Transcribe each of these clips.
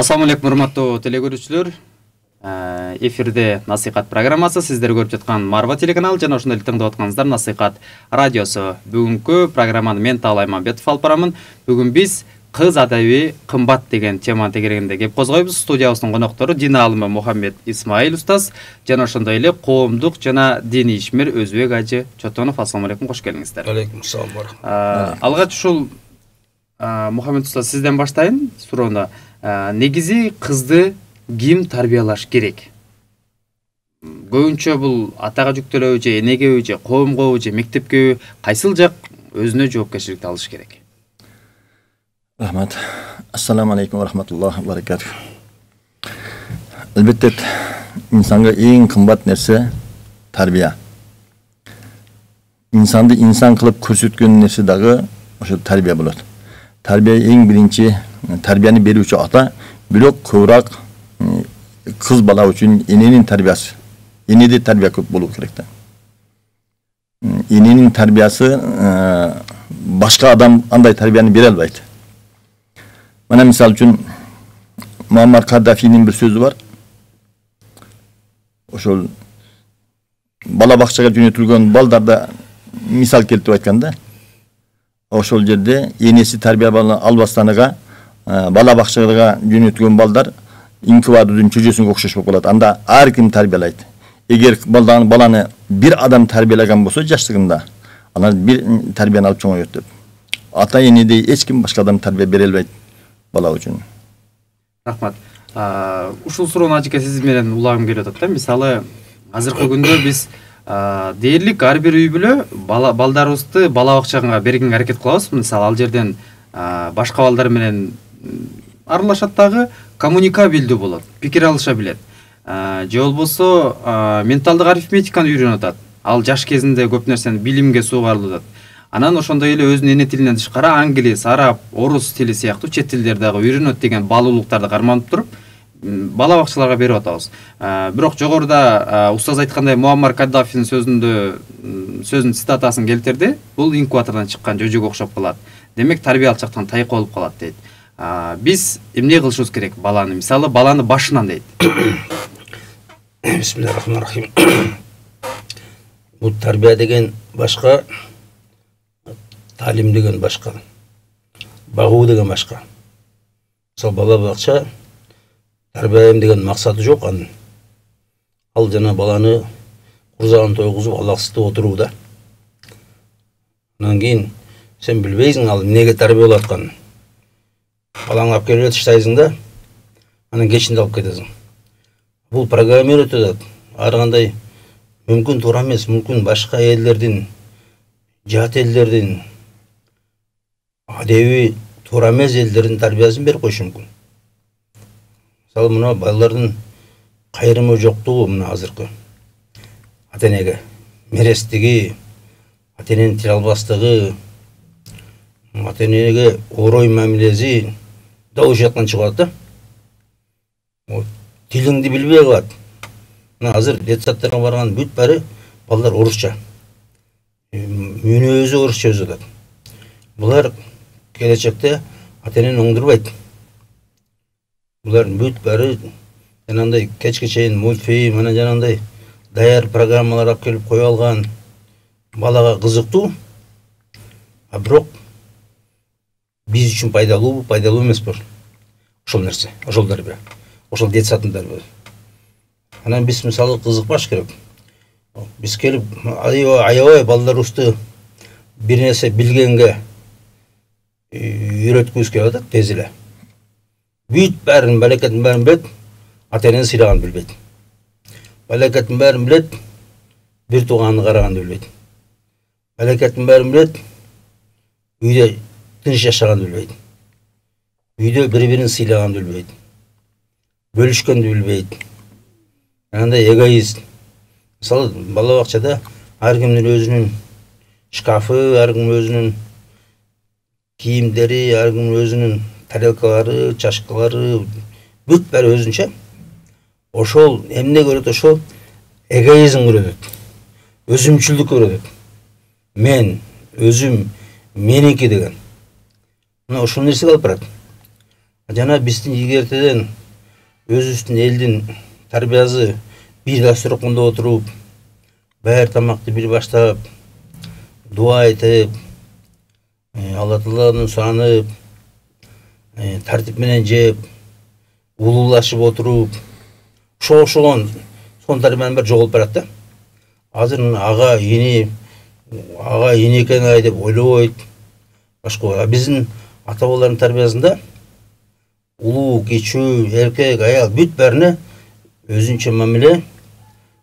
Ассаламу алейкум, урматтуу телекөрүүчүлөр. Эфирде Насихат программасы, сиздер көрүп жаткан Марва телеканалы жана ошондой эле тыңдап атканыңыздар Насихат радиосу. Бүгүнкү программаны мен Таалай Мамбетов алып барамын. Бүгүн биз кыз адаби кымбат деген тема тегерегинде кеп козгойбуз. Студиябыздын коноктору дин аалымы Мухаммед Исмаил устаз жана ошондой эле коомдук жана диний ишмер Өзбек ажы Чотонов. Ассаламу алейкум, кош келиңиздер. Алейкум ассалам. Алгач ушул Мухаммед устаз сизден баштайын суроону. Негизи кызды ким тарбиялаш керек? Көбүнчө бул атага жүктөлөбү же энегеби же коомгобу же мектепкеби, кайсыл жак өзүнө жоопкерчиликти алыш керек? Рахмат. Ассаламу алейкум ва рахматуллахи ва баракатух. Албетте инсанга эң кымбат нерсе тарбия. Инсанды инсан кылып көрсөткөн нерсе дагы ошо тарбия болот. Тарбия эң биринчи тарбияны берүүчү ата, бирок көбүрөөк кыз бала үчүн эненин тарбиясы. Энеде тарбия көп болуу керек да. Эненин тарбиясы башка адам андай тарбияны бере албайт. Мына мисал үчүн Муаммар Каддафинин бир сөзү бар. Ошол бала бакчага жөнөтүлгөн балдарда мисал келтирип айтканда, ошол жерде энеси тарбия албастаныга бала бакчага жөнөтүлгөн балдар инкубатордун чөжөсүнгө окшош болуп калат. Анда ар ким тарбиялайт. Эгер баланы бир адам тарбиялаган болсо жаштыгында, анан бир тарбияны алып чоңойот деп. Ата энедей эч ким башка адам тарбия бере албайт бала үчүн. Рахмат. Ушул суроону ажыка сиз менен улагым келип атат да. Мисалы, азыркы күндө биз дээрлик ар бир үй бүлө балдарыбызды бала бакчага бергенге аракет кылабыз. Мисалы, ал жерден башка балдар менен аралашат дагы, коммуникабелдүү болот, пикир алыша билет. Же болбосо менталдык арифметиканы үйрөнүп атат. Ал жаш кезинде көп нерсени билимге суугарылып атат. Анан ошондой эле өзүнүн эне тилинен тышкары англис, араб, орус тили сыяктуу чет тилдерди дагы үйрөнөт деген баалуулуктарды карманып туруп, бала бакчаларга берип атабыз. Бирок жогоруда устаз айткандай Муаммар Каддафинин сөзүнүн цитатасын келтирди. Бул инкубатордон чыккан жөжөгө окшоп калат. Демек тарбия алчактан тайып болуп калат дейт. Биз эмне кылышыбыз керек баланы? Мисалы, баланы башынан дейт. Бисмиллахиррахманиррахим. Бул тарбия деген башка, талим деген башка, багуу деген башка. Мисалы, бала бакча тарбиялайм деген максаты жок анын. Ал жана баланы курзагын тойгузуп алаксытып отуруу да. Анан кийин сен билбейсиң ал эмнеге тарбиялап атканын. Балаңды алып келип таштайсың да, анан кечинде алып кетесиң. Бул программировать этет. Ар кандай мүмкүн туура эмес, мүмкүн башка элдердин, жат элдердин, адеби туура эмес элдердин тарбиясын берип коюшу мүмкүн. Мисалы, мына балдардын кайрымы жоктугу мына азыркы. Ата-энеге мерестиги, ата-эненин тил албастыгы, ата-энеге орой мамилеси дауш жаткан чыгат да. Тилиңди билбей калат. Мына азыр детсадтарга барган бүт баары балдар орусча. Мүнөзү орусча өзөт. Булар келечекте ата-энени оңдурбайт. Булар бүт баары жанагындай кечке чейин мультфильм, анан жанагындай даяр программалар алып келип коюп алган, балага кызыктуу. Бирок биз үчүн пайдалуу эмес бул. Ошол нерсе, ошол тарбия, ошол детсадын тарбия. Анан биз мисалы кызыкпаш керек. Биз келип аябай балдарыбызды бир нерсе билгенге үйрөткүбүз келип атат тез эле. Бүт баарын, балекеттин баарын билет, ата-энени сыйлаганды билбейт. Балекеттин баарын билет, бир тууганды караганды билбейт. Балекеттин баарын билет, үйдө тыныч жашаганды билбейт. Үйдө бири-бирин сыйлаганды билбейт. Бөлүшкөндү билбейт. Андай эгоист. Мисалы, бала бакчада ар кимдин өзүнүн шкафы, ар кимдин өзүнүн кийимдери, ар кимдин өзүнүн тарелкалары, чашкалары, бүт баары өзүнчө. Ошол эмне көрөт, ошол эгоизм көрөт. Өзүмчүлдүк көрөт. Мен, өзүм, меники деген. Мына ошол нерсеге алып барат. Жана биздин егертеден өзүбүздүн элдин тарбиясы бир дастрокунда отуруп, баар тамакты бир баштап, дуа айтып, Алла Тааладан суранып, тартип менен жеп, улуулашып отуруп, ошогон сон тарбиянын баары жоголуп барат да. Азыр ага эне экен ай деп ойлобойт. Башка биздин ата бабалардын тарбиясында улуу, кичүү, эркек, аял бүт баарына өзүнчө мамиле,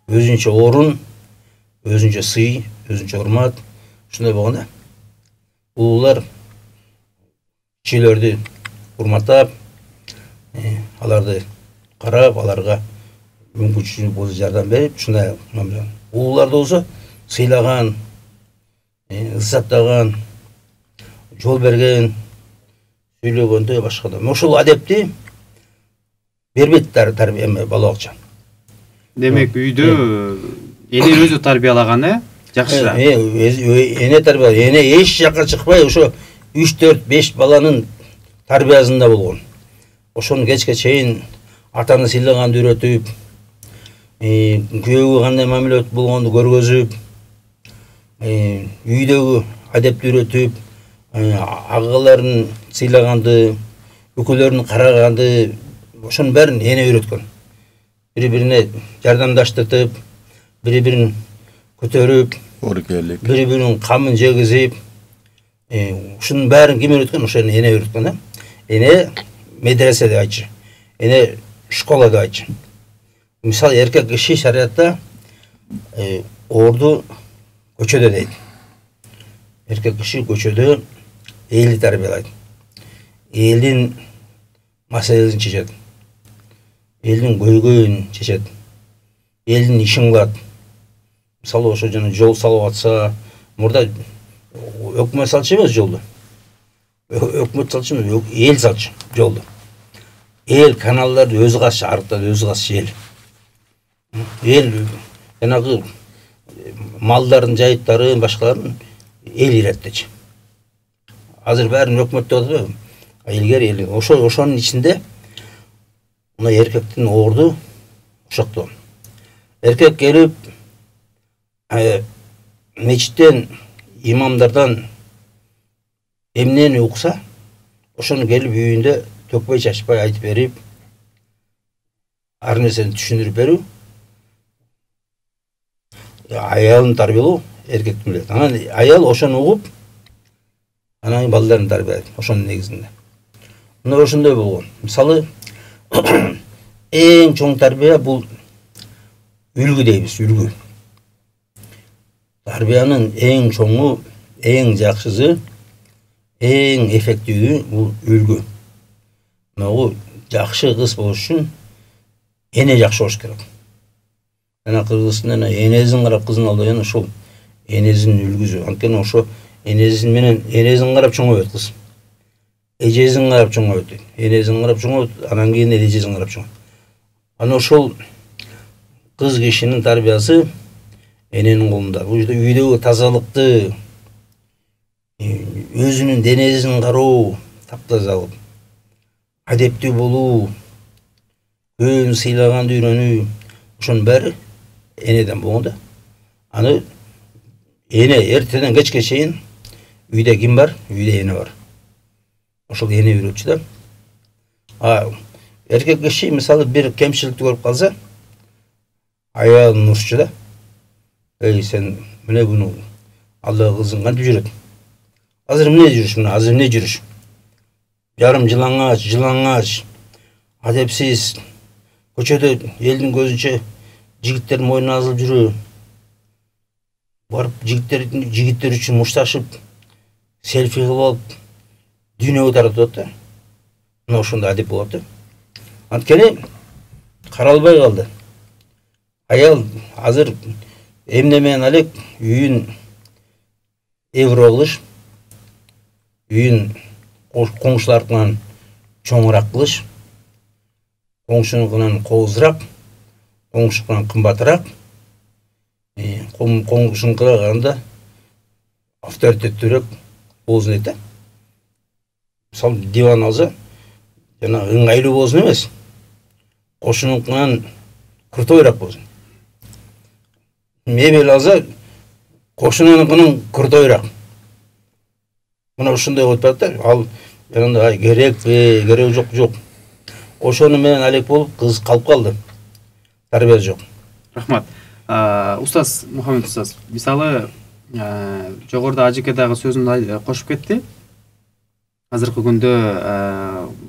өзүнчө орун, өзүнчө сый, өзүнчө урмат, ушундай болгон да. Улуулар кичүүлөрдү урматтап, аларды карап, аларга мүмкүнчүлүгү болсо жардам берип, ушундай мамиле. Улууларды болсо сыйлаган, ызаттаган, жол берген, сүйлөгөндө башкада. Ошол адепти бербейт тарбия бала бакча. Демек үйдө эне өзү тарбиялаганы жакшы. Эне тарбия, эне эч жакка чыкпай, ошо 3-4-5 баланын тарбиясында болгон. Ошону кечке чейин атаны сыйлаганды үйрөтүп, күйөөгө кандай мамиле болгонду көргөзүп, үйдөгү адепти үйрөтүп, агаларын сыйлаганды, үкөлөрүн караганды, ошонун баарын эне үйрөткөн. Бири-бирине жардамдаштырып, бири-бирин көтөрүп, бири-биринин камын жегизип, ушунун баарын ким үйрөткөн? Ошону эне үйрөткөн да. Эне медресе деп айтчу. Эне школа деп айтчу. Мисалы эркек киши шариатта орду көчөдө дейт. Эркек киши көчөдө элди тарбиялайт. Элдин маселесин чечет. Элдин көйгөйүн чечет. Элдин ишин кылат. Мисалы ошо жана жол салып атса, мурда өкмөт салчу эмес жолду. Өкмөт салчу эмес, эл салчу жолду. Эл каналдарды өзү казчу, арыктарды өзү казчу эл. Эл жанагы малдардын жайыттарын, башкаларын эл иреттечи. Азыр баарын өкмөт деп атат, илгери эл. Ошонун ичинде мына эркектин орду ошоктон. Эркек келип мечиттен имамдардан эмнени укса, ошону келип үйүндө төкпөй чачпай айтып берип, ар нерсени түшүндүрүп берүү, аялын тарбиялоо эркектин билет. Анан аял ошону угуп, анан балдарын тарбиялайт ошонун негизинде. Мына ошондой болгон. Мисалы эң чоң тарбия бул үлгү дейбиз, үлгү. Тарбиянын эң чоңу, эң жакшысы, эң эффективүү бул үлгү. Мына жакшы кыз болуш үчүн эне жакшы болуш керек. Жана кыргызстанда энесин карап кызын алдаган ошол энесин үлгүсү. Анткени ошо энесин менен энесин карап чоңойт кыз. Эжесин карап чоңойт. Энесин карап чоңойт, анан кийин эжесин карап чоңойт. Ана ошол кыз кишинин тарбиясы эненин колунда. Бул жерде үйдөгү тазалыкты, өзүнүн денесин кароо, таптаза кылып, адептүү болуу, күйөөнү сыйлаганды үйрөнүү, ошонун баары энеден болгон да. Аны эне эртеден кечке чейин үйдө ким бар? Үйдө эне бар. Ошол эне үйрөтчү да. Эркек киши мисалы бир кемчиликти көрүп калса, аялын урушчу да. Сен мына буну Алла кызың кантип жүрөт? Азыр эмне жүрүш, мына азыр эмне жүрүш? Жарым жылаңач, адепсиз, көчөдө элдин көзүнчө жигиттердин мойнуна азылып жүрүү. Барып жигиттер үчүн мушташып, селфи кылып алып, дүйнөгө таратып атат да. Мына ошондой адеп болот да. Анткени каралбай калды. Аял азыр эмне менен алек үйүн евро кылыш, үйүн коңшулардынан чоңураак кылыш, коңшунукунан коозураак, коңшунукунан кымбатыраак, коңшунукуга караганда авторитеттүүрөөк болсун дейт да. Мисалы диван алса, жана ыңгайлуу болсун эмес, кошунукунан куртойраак болсун. Мебель алса, кошунунукунан куртойраак. Мына ушундай болуп атат да, ал жанагындай керекпи, кереги жок жок. Ошону менен алек болуп, кыз калып калды. Тарбия жок. Рахмат. Устаз Мухаммед устаз, мисалы жогоруда Ажеке дагы сөзүн кошуп кетти. Азыркы күндө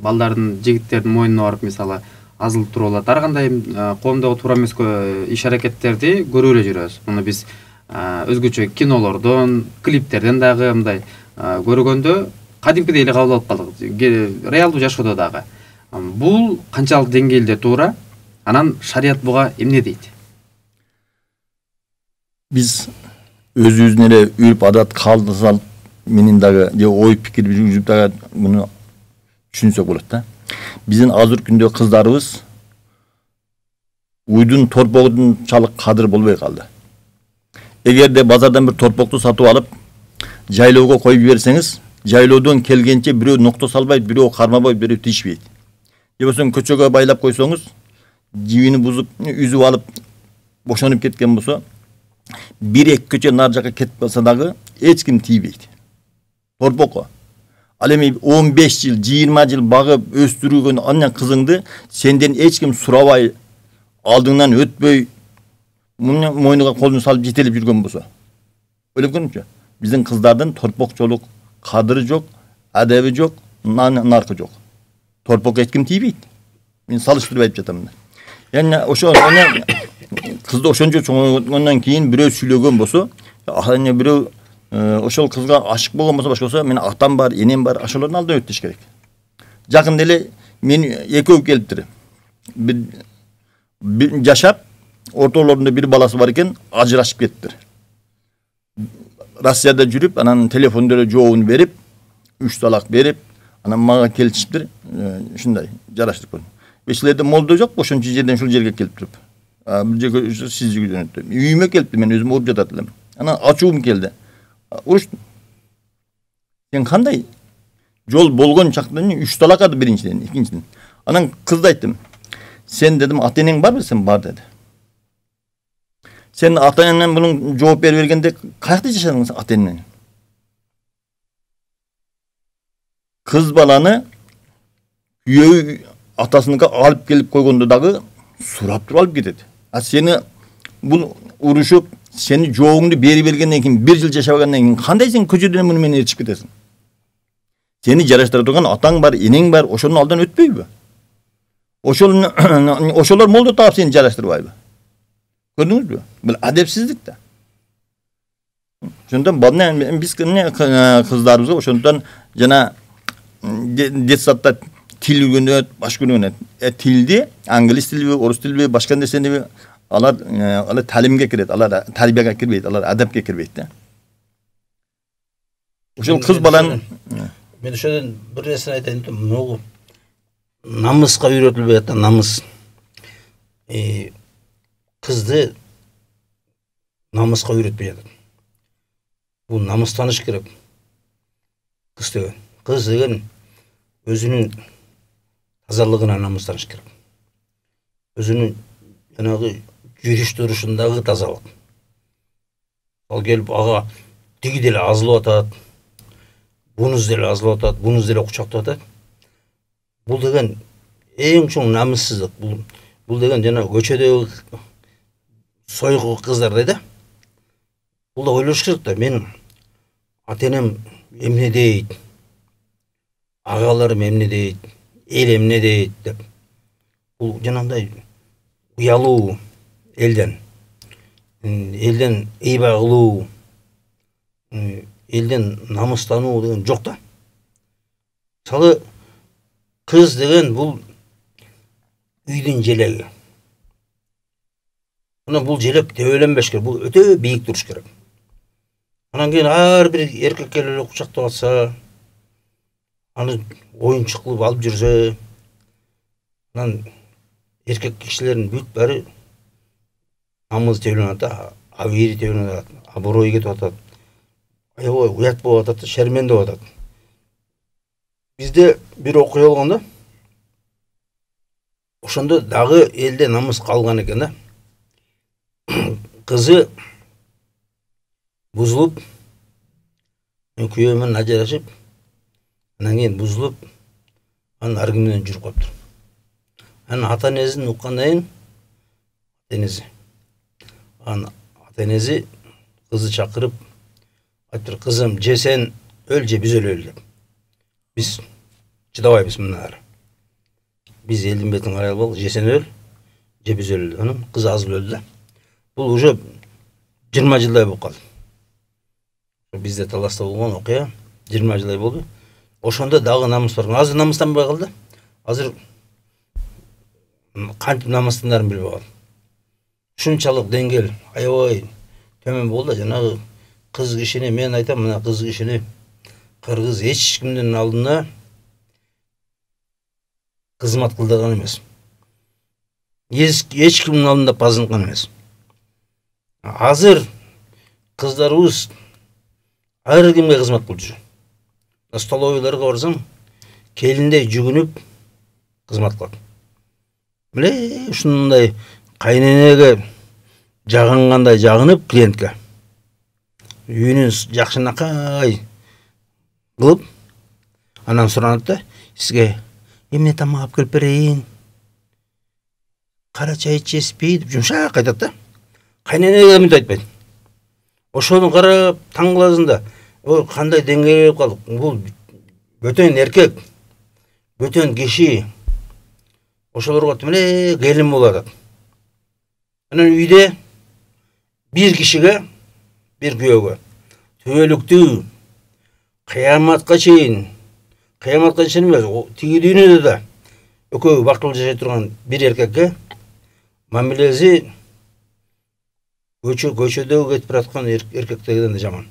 балдардын, жигиттердин мойнуна барып мисалы азылып туруп алат. Ар кандай коомдогу туура эмес иш аракеттерди көрүп эле жүрөбүз. Муну биз өзгөчө кинолордон, клиптерден дагы мындай көргөндө кадимкидей эле кабыл алып калдык. Реалдуу жашоодо дагы. Бул канчалык деңгээлде туура? Анан шарият буга эмне дейт? Биз өзүбүздүн эле үрп адат калдырсал менин дагы же ой пикир жүрүп дагы муну түшүнсөк болот да. Биздин азыркы күндө кыздарыбыз уйдун торпогунчалык кадыр болбой калды. Эгерде базардан бир торпокту сатып алып жайлоого коюп жиберсеңиз, жайлоодон келгенче бирөө нокто салбайт, бирөө кармабайт, бирөө тишпейт. Же болсо көчөгө байлап койсоңуз, жибини бузуп, үзүп алып бошонуп кеткен болсо, бир эки көчө нар жака кетип калса дагы эч ким тийбейт. Торпокко. Ал эми 15 жыл, 20 жыл багып өстүргөн андан кызыңды сенден эч ким сурабай, алдыңдан өтпөй, мойнуга колун салып жетелеп жүргөн болсо. Ойлоп көрүңүзчү. Биздин кыздардын торпокчолук кадыры жок, адаби жок, наркы жок. Торпокко эч ким тийбейт. Мен салыштырып айтып жатам. Yani kızda oşonca çoğundan keyin birөө сүйлөгөн болсо, hani birөө ошол кызга ашык болгон болсо башка болсо, мен атам бар, энем бар, ошолордун алдынан өтүш керек. Жакында эле мен экөө келиптир. Bir жашап, ортолорунда бир баласы бар экен, ажырашып кеттир. Россияда жүрүп, анан телефондору жообун берип, 3 талак берип, анан мага келишиптир, ушундай жараштырып койдум. Бешлерде молдо жок, ошончу жерден ушул жерге келип туруп. Бир жерге сизге жөнөттү. Үйүмө келипти, мен өзүм уруп жатат элем. Анан ачуум келди. Уруштум. Сен кандай жол болгон чактан 3 талак ады биринчиден, экинчиден. Анан кызды айттым. Sen dedim ata-энең барбы? Sen бар dedi. Sen ата-энең bunun жооп берип бергенде каякта жашадың ата-энең? Kız balаны күйөө атасыныкка алып келип койгондо дагы сурап туруп алып кетет. А сени бул урушуп, сени жоогуңду берип бергенден кийин 1 жыл жашабагандан кийин кандай сен көчөдөн муну менен ээрчип кетесиң? Сени жараштыра турган атаң бар, энең бар, ошонун алдан өтпөйбү? Ошолор молдо таап сени жараштырбайбы? Көрдүңүзбү? Бул адепсиздик да. Ошондон биз кыздарыбызга ошондон жана детсадда тил үйрөнөт, башка үйрөнөт. Тилди, англис тилби, орус тилби, башка нерсени алар талимге кирет, алар тарбияга кирбейт, алар адапка кирбейт да. Ошол кыз баланы мен ошодон бир нерсени айтайын деп, могу намыска үйрөтүлбөй атат, намыс. Кызды намыска үйрөтпөй атат. Бул намыстаныш керек. Кыз деген өзүнүн тазалыгына намыстаныш керек. Өзүнүн жанагы жүрүш турушундагы тазалык. Ал келип ага тиги деле азылып атат, бунуз деле азылып атат, бунуз деле кучактап атат. Бул деген эң чоң намыссыздык. Бул деген жана көчөдөгү сойгу кыздар да. Бул да ойлош керек да. Мен ата-энем эмне дейт? Агаларым эмне дейт? Эл эмне дейт деп. Бул жанагындай уялуу элден эйба кылуу, элден намыстануу деген жок да. Мисалы кыз деген бул үйдүн желеги. Анан бул желек төбөлөнбөш керек, бул өтө бийик туруш керек. Анан кийин ар бир эркек келип кучактап атса, аны оюнчук кылып алып жүрсө, анан эркек кишилердин бүт баары намыз төбөлөнүп атат, абийри төбөлөнүп атат, абырой кетип атат, аябай уят болуп атат, шерменде болуп атат. Бизде бир окуя болгондо, ошондо дагы элде намыс калган экен да. Кызы бузулуп, күйөө менен ажырашып, анан кийин бузулуп, анан ар ким менен жүрүп калыптыр. Анан ата-энесин уккандан кийин ата-энеси кызы чакырып айтыптыр: кызым, же сен өл, же биз өлөлү деп. Биз чыдабайбыз мындан ары. Биз элдин бетин карай албалы, же сен өл, же биз өлөлү. Анан кыз азыл өлдү да. Бул уже 20 жылдай болуп калды. Бизде Таласта болгон окуя 20 жылдай болду. Ошондо дагы намыс бар. Азыр намыстанбай калды. Азыр кантип намыстанарын билбей калды. Ушунчалык деңгел аябай төмөн болду. Жанагы кыз кишини, мен айтам, мына кыз кишини кыргыз эч кимдин алдына кызмат кылдырган эмес. Эч кимдин алдында пазынкан эмес. Азыр кыздарыбыз ар кимге кызмат кылып жүр. Столовыйларга барсаң, келиндей жүгүнүп кызмат кылат. Миле ушундай кайненеге жагынгандай жагынып клиентке үйүнүн жакшынакай кылып, анан суранат да: сизге эмне тамак алып келип берейин, кара чай ичесизби деп жумшак айтат да. Кайненеге мынтип айтпайт. Ошону карап таң каласың да, кандай деңгээлге калдык. Бул бөтөн эркек, бөтөн киши. Ошолорго миле келин болуп атат. Анан үйдө бир кишиге, бир күйөөгө түбөлүктүү кыяматка чейин эмес, тиги дүйнөдө да экөө бактылуу жашай турган бир эркекке мамилеси көчөдөгү кетип бараткан эркектегиден да жаман.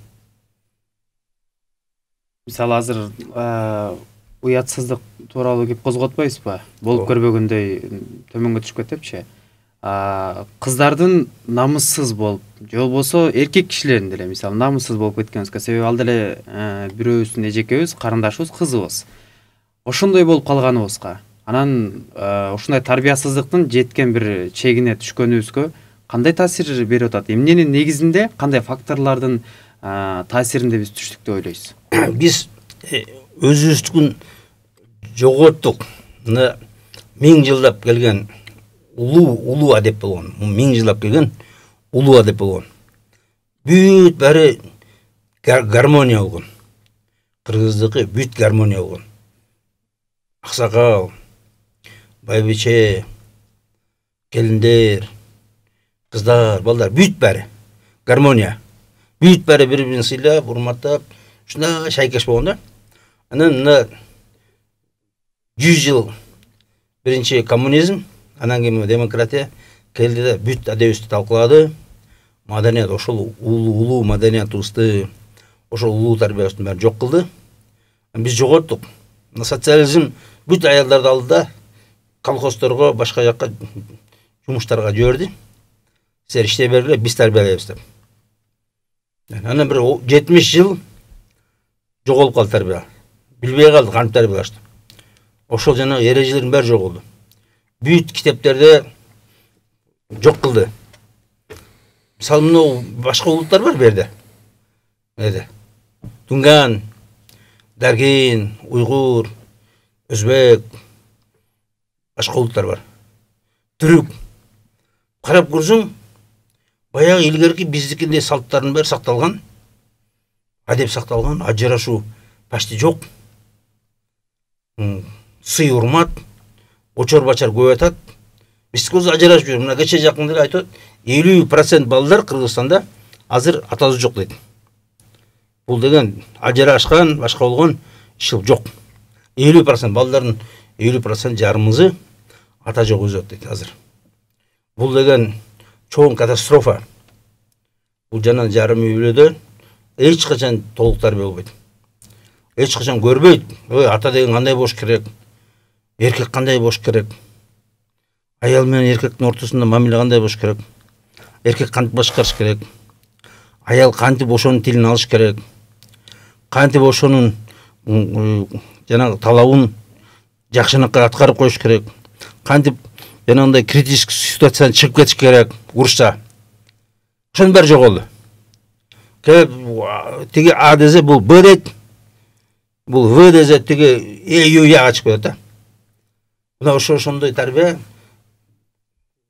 Мисалы азыр уятсыздык тууралуу кеп козготпойсузбу? Болуп көрбөгөндөй төмөнгө түшүп кетипчи. Кыздардын намыссыз болуп, же болбосо эркек кишилердин деле мисалы намыссыз болуп кеткенибизге себеби ал деле бирөөбүздүн эжекебиз, карындашыбыз, кызыбыз. Ошондой болуп калганыбызга, анан ушундай тарбиясыздыктын жеткен бир чегине түшкөнүбүзгө кандай таасир берип атат? Эмненин негизинде, кандай факторлордун таасиринде биз түштүк деп ойлойсуз? Биз өзүбүздүн жоготтук. Мына 1000 жылдап келген улуу адеп болгон. 1000 жылдап келген улуу адеп болгон. Бүт баары гармония болгон. Кыргыздыкы бүт гармония болгон. Аксакал, байбиче, келиндер, кыздар, балдар бүт баары гармония. Бүт баары бири-бирин сыйлап, урматтап, ушундай шайкеш болгон да. Анан мына 100 жыл биринчи коммунизм, анан кийин демократия келди да бүт адебибизди талкуулады. Маданият, ошол улуу маданиятыбызды, ошол улуу тарбиябызды баарын жок кылды. Биз жоготтук. Социализм бүт аялдарды алды да колхоздорго, башка жакка жумуштарга жиберди. Силер иштей бергиле, биз тарбиялайбыз деп. Анан бир 70 жыл жоголуп калды тарбия. Билбей калды кантип тарбиялашты. Ошол жана эрежелердин баары жоголду. Бүт китептерде жок кылды. Мисалы мына башка улуттар бар берде. Тунган, Даргин, Уйгур, Өзбек, башка улуттар бар. Түрк. Карап көрсөң, баягы илгерки биздикиндей салттардын баары сакталган. Адеп сакталган, ажырашуу почти жок. Сый урмат, очор бачар көп атат. Биз көз ажырашып жүр. Мына кече жакын эле айтат, 50% балдар Кыргызстанда азыр атасы жок дейт. Бул деген ажырашкан, башка болгон ишил жок. 50% балдардын 50% жарымызы ата жок өзөт дейт азыр. Бул деген чоң катастрофа. Бул жана жарым үй бүлөдө эч качан толук тарбия болбойт. Эч качан көрбөйт. Ата деген кандай болуш керек? Эркек кандай болуш керек? Аял менен эркектин ортосунда мамиле кандай болуш керек? Эркек кантип башкарыш керек? Аял кантип ошонун тилин алыш керек? Кантип ошонун жанагы талабын жакшынакай аткарып коюш керек? кантип жанагындай критический ситуациядан чыгып кетиш керек урушта. Ошонун баары жоголду. Тиги А десе бул Б дейт. Бул В десе тиги Ю чыгып кетет да. Мына ошондой тарбия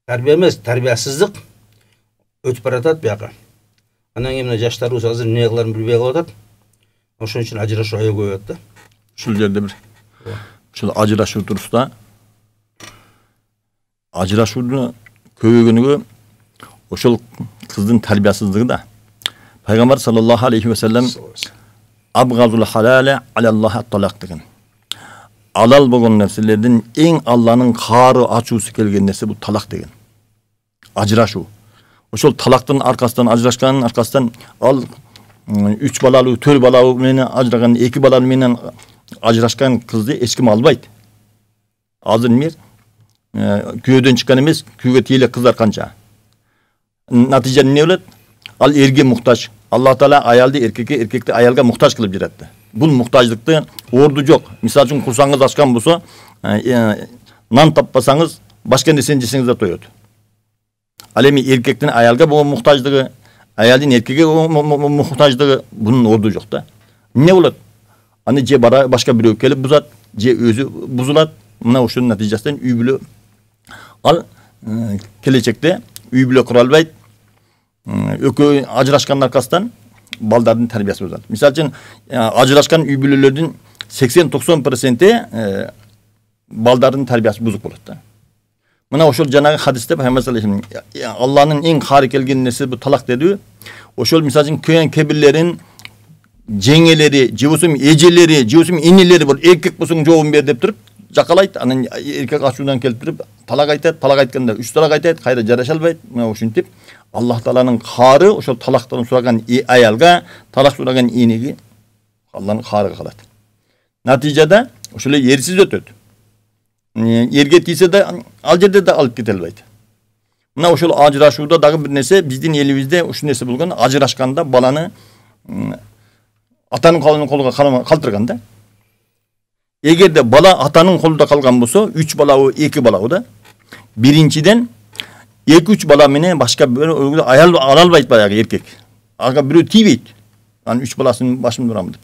эмес, тарбиясыздык өтүп баратат бияка. Анан кийин мына жаштарыбыз азыр эмне кыларын билбей калып атат. Ошон үчүн ажырашуу аябай көбөйөт да. Ушул жерде бир ушул ажырашуу туруста ажырашуунун көбөйгөнүгө ошол кыздын тарбиясыздыгы да. Пайгамбар саллаллаху алейхи ва саллам абгазул халала алаллахи ат-талак деген. Алал болгон нерселердин эң Алланын каары ачуусу келген нерсе бул талак деген. Ажырашуу. Ошол талактын аркасынан ажырашканын аркасынан ал 3 балалуу, 4 балалуу менен ажыраган, 2 балалуу менен ажырашкан кызды эч ким албайт. Азыр эмне? Күйөөдөн чыккан эмес, күйөөгө тийелек кыздар канча. Натыйжа эмне болот? Ал эрге муктаж. Алла Таала аялды эркекке, эркекти аялга муктаж кылып жаратты. Бул муктаждыкты орду жок. Мисалы үчүн курсаңыз ачкан болсо, нан таппасаңыз башка нерсени жесеңиз да тоет. Ал эми эркектин аялга болгон муктаждыгы, аялдын эркекке муктаждыгы бунун орду жок да. Эмне болот? Аны же башка бирөө келип бузат, же өзү бузулат. Мына ошонун натыйжасынан үй бүлө ал келечекте үй бүлө кура албайт. Экөө ажырашкандын аркасынан балдардын тарбиясы бузулат. Мисалы үчүн ажырашкан үй бүлөлөрдүн 80-90% балдардын тарбиясы бузук болот да. Мына ошол жанагы хадисте Пайгамбар саллаллаху алейхи ва саллям Алланын эң каары келген нерсе бул талак деди. Ошол мисалы үчүн күйөн кебирлерин жеңелери, же болсо эжелери, же болсо инелери бол эркек болсоң жообун бер деп туруп жакалайт. Анан эркек ачуудан келтирип талак айтат. Талак айтканда 3 талак айтат, кайра жараша албайт. Мына ушинтип Аллах Тааланын каары ошол талактан сураган аялга, талак сураган энеге Алланын каарыга калат. Натыйжада ошол эрсиз өтөт. Эрге тийсе да ал жерде да алып кете албайт. Мына ошол ажырашууда дагы бир нерсе биздин элибизде ушул нерсе болгон. Ажырашканда баланы атанын колуна калтырган да. Эгерде бала атанын колунда калган болсо, 3 балабы, 2 балабы да. Биринчиден 2-3 бала менен башка бир аял ала албайт баягы эркек. Ага бирөө тийбейт. Анын 3 баласын башым турам деп.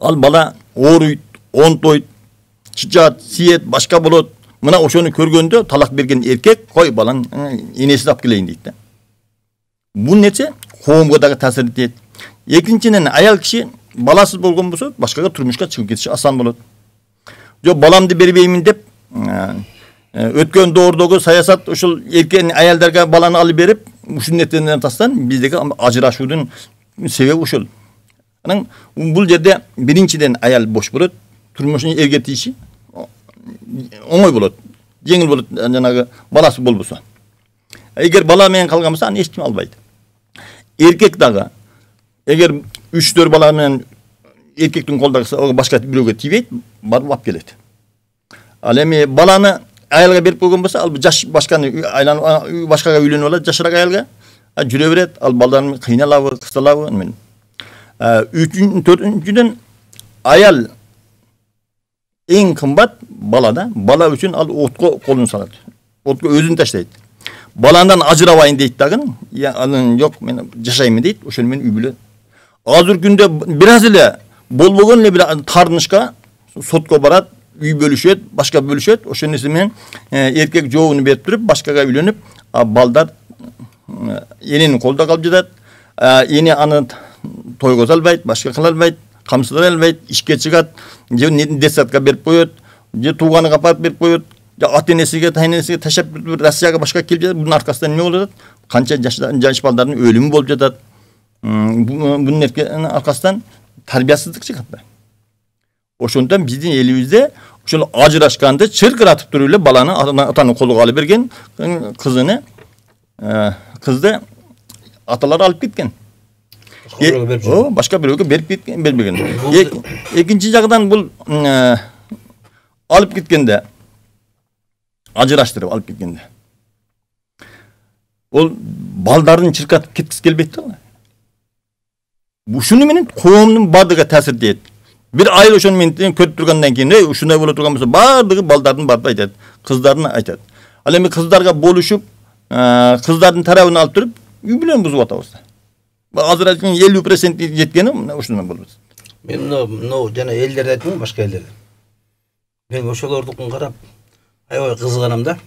Ал бала ооруйт, онтойт, чычат, сиет, башка болот. Мына ошону көргөндө талак берген эркек кой баланын энесин алып келейин дейт да. Бул нерсе коомго дагы таасир этет. Экинчиден аял киши баласыз болгон болсо башкага турмушка чыгып кетиши асан болот. Жок баламды бербеймин деп өткөн доордогу саясат ушул эркен аялдарга баланы алып берип, ушул нерседен тастан биздеги ажырашуунун себеби ушул. Анан бул жерде биринчиден аял бош болот, турмушун эрге тийиши оңой болот, жеңил болот жанагы баласы болбосо. Эгер бала менен калган болсо аны эч ким албайт. Эркек дагы эгер 3-4 бала менен эркектин колдагы башка бирөөгө тийбейт, барып алып келет. Ал эми баланы аялга берип койгон болсо, ал жаш башканы айланып башкага үйлөнүп алат, жашыраак аялга жүрө берет, ал балдарын кыйналабы, кысталабы мен. 4-ден аял эң кымбат балада, бала үчүн ал отко колун салат. Отко өзүн таштайт. Баландан ажырабайын дейт дагы, анын жок мен жашаймын дейт, ошол менен үй бүлө. Азыр күндө бир аз эле болбогон эле бир тарнышка сотко барат, үй бөлүшөт, башка бөлүшөт, ошол нерсе менен эркек жообун берип туруп, башкага үйлөнүп, балдар эненин колунда калып жатат. Эне аны тойго салбайт, башка кыла албайт, камсыздана албайт, ишке чыгат, же детсадка берип коет, же тууганыга апарып берип коет, же ата-энесиге, тайнесиге таштап Россияга башка келип жатат. Бунун аркасынан эмне болуп жатат? Канча жаш балдардын өлүмү болуп жатат. Бунун аркасынан тарбиясыздык чыгат да. Ошондон биздин элибизде ошол ажырашканды чыркыратып туруп эле баланы атанын колуга алып берген кызды аталары алып кеткен. Башка бирөөгө бербеген. Экинчи жагынан бул алып кеткенде, ажыраштырып алып кеткенде, ол балдарын чыркатып кеткиси келбейт да. Ушуну менен коомдун бардыгы таасир этет. Bir айыл ошону менен көрүп тургандан кийин ушундай боло турган болсо баардыгы балдардын барып айтат, кыздардын айтат. Ал эми кыздарга болушуп, кыздардын тарабын алып туруп, үй бүлөнү бузуп атабыз. Азыр айткан 50% жеткени мына ушундан болот. Мен мына жана элдерди айттым, башка элдерди. Мен ошолордукун карап аябай кызыганам да.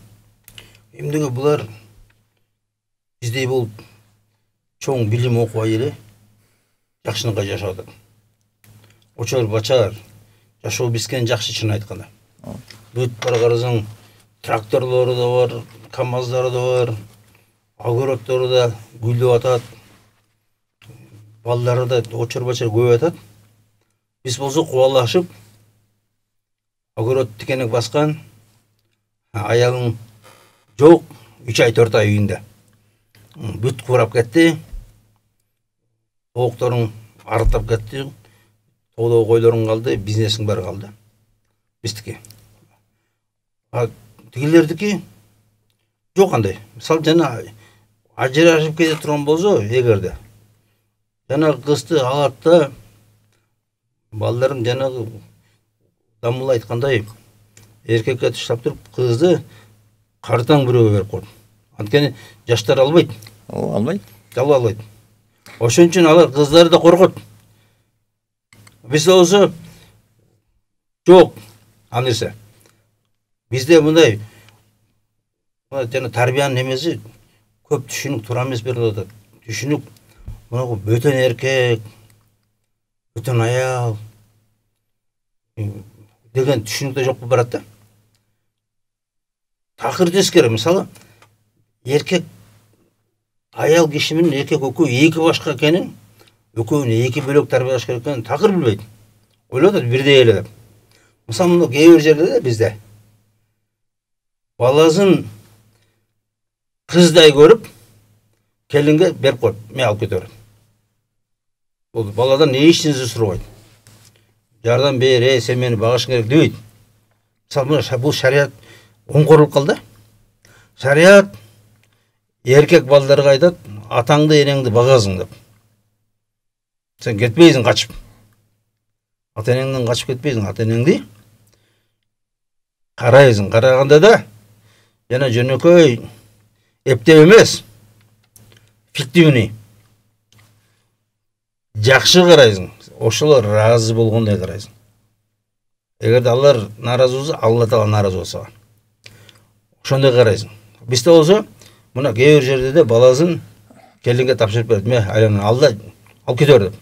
Эмнеге булар биздей болуп чоң билим окубай эле жакшынакай жашап атат. Очор бачалар жашоо бискен жакшы, чын айтканда. Бүт бара карасаң, тракторлору да бар, КамАЗдары да бар, огороддору да гүлдөп атат. Балдары да очор бачар көп атат. Биз болсо кубалашып, огород тикенек баскан, аялың жок, 3 ай 4 ай үйүндө. Бүт курап кетти. Тоокторуң арыктап кетти. Тоодо койлоруң калды, бизнесиң баары калды. Биздики. Тигилердики жок андай. Мисалы жана ажырашып кете турган болсо, эгерде жана кызды алат да балдарын жанагы Дамыл айткандай эркекке таштап туруп, кызды картаң бирөөгө берип койду. Анткени жаштар албайт. Албайт. Албайт. Ошон үчүн алар кыздарды да коркот. Бизде болсо жок анырса. Бизде мындай жана тарбиянын эмеси көп түшүнүк туура эмес берилип атат. Түшүнүк мына бөтөн эркек, бөтөн аял деген түшүнүктө жок болуп барат да. Такыр тескери, мисалы эркек аял киши менен эркек экөө эки башка экенин, экөөнү эки бөлөк тарбиялаш керек экенин такыр билбейт. Ойлоп атат бирдей эле деп. Мисалы мына кээ бир жерде бизде баласын кыздай көрүп келинге берип коюп, мен алып кете берем. Бул баладан эчнерсе сурабайт. Жардам бер, сен мени багышың керек дебейт. Мисалы бул шарият оңгорлук калды. Шарият эркек балдарга айтат, атаңды, энеңди багасың деп. Сен кетпейсиң качып. Ата энеңден качып кетпейсиң, ата энеңди карайсың. Караганда да жана жөнөкөй эптеп эмес, фиктивный. Жакшы карайсың. Ошолор разы болгондой карайсың. Эгерде алар наразы болсо, Алла Таала наразы болсо. Ошондой карайсың. Бизде болсо, мына кээ бир жерде баласын келинге тапшырып берет. Мен айланын алда алып кете бер деп.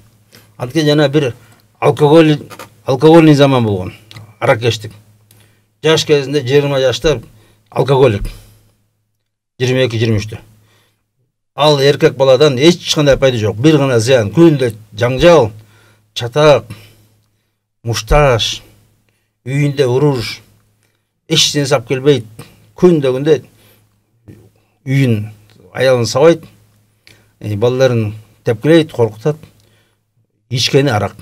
Анткени жана бир алкогольный заман болгон. Аракештик. Жаш кезинде 20 жашта алкоголик. 22-23-тө. Ал эркек баладан эч кандай пайда жок. Бир гана зыян, күндө жаңжал, чатак, мушташ, үйүндө уруш, эч нерсе алып келбейт. Күндө үйүн аялын сабайт, балдарын тепкилейт, коркутат, ичкени арак.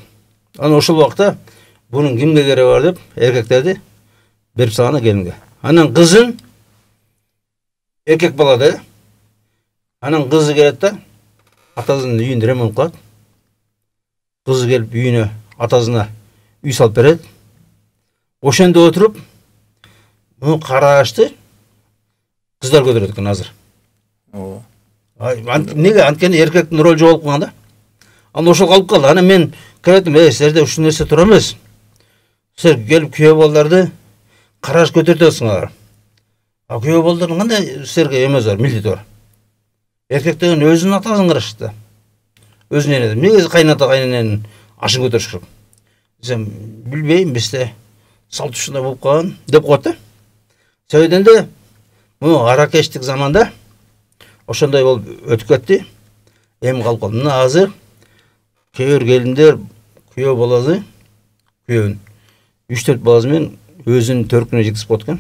Анан ошол убакта бунун кимге кереги бар деп эркектерди берип салган келинге. Анан кызын эркек бала да, анан кызы келет да, атасынын үйүндө ремонт кылат. Кызы келип үйүнө атасына үй салып берет. Ошондо отуруп, муну карашты кыздар көтөрөт экен азыр. Неге? Анткени эркектин ролу жоголуп калган да. Анда ошол калып калды. Анан мен келетим, силерде ушул нерсе туура эмес. Силер келип күйөө балдарды караш көтөрүп атасыңар. Күйөө балдардын кандай силерге эмеси бар, милдети бар. Эркек деген өзүнүн атасын карашты да. Өзүнүн энеси. Эмнеге кайната кайнененин ашын көтөрүш керек? Сен билбейм, бизде салт ушундай болуп калган деп коет да. Себебинен де муну аракештик заманда ошондой болуп өтүп кетти. Эми калып калды. Мына азыр кээ бир келиндер күйөө баласы, күйөөнүн 3-4 баласы менен өзүнүн төркүнө жеткизип коет экен.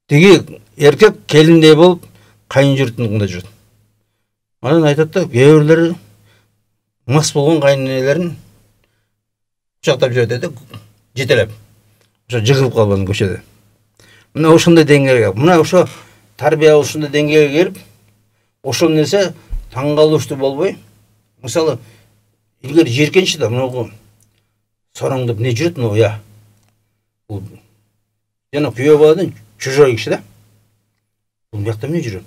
Тиги эркек келиндей болуп кайын журтунда жүрөт. Анан айтат да, кээ бирлери мас болгон кайненелерин кучактап жүрөт да, жетелеп. Ошо жыгылып калбасын көчөдө. Мына ошондой деңгээлге, мына ошо тарбия ушундай деңгээлге келип, ошол нерсе таң калыштуу болбой, мисалы Илгери жиіркенші да мынау сораңдап не жүреді мынау я. Бұл жана күйеу баладан чужой киши да. Бұл мыяқта не жүреді?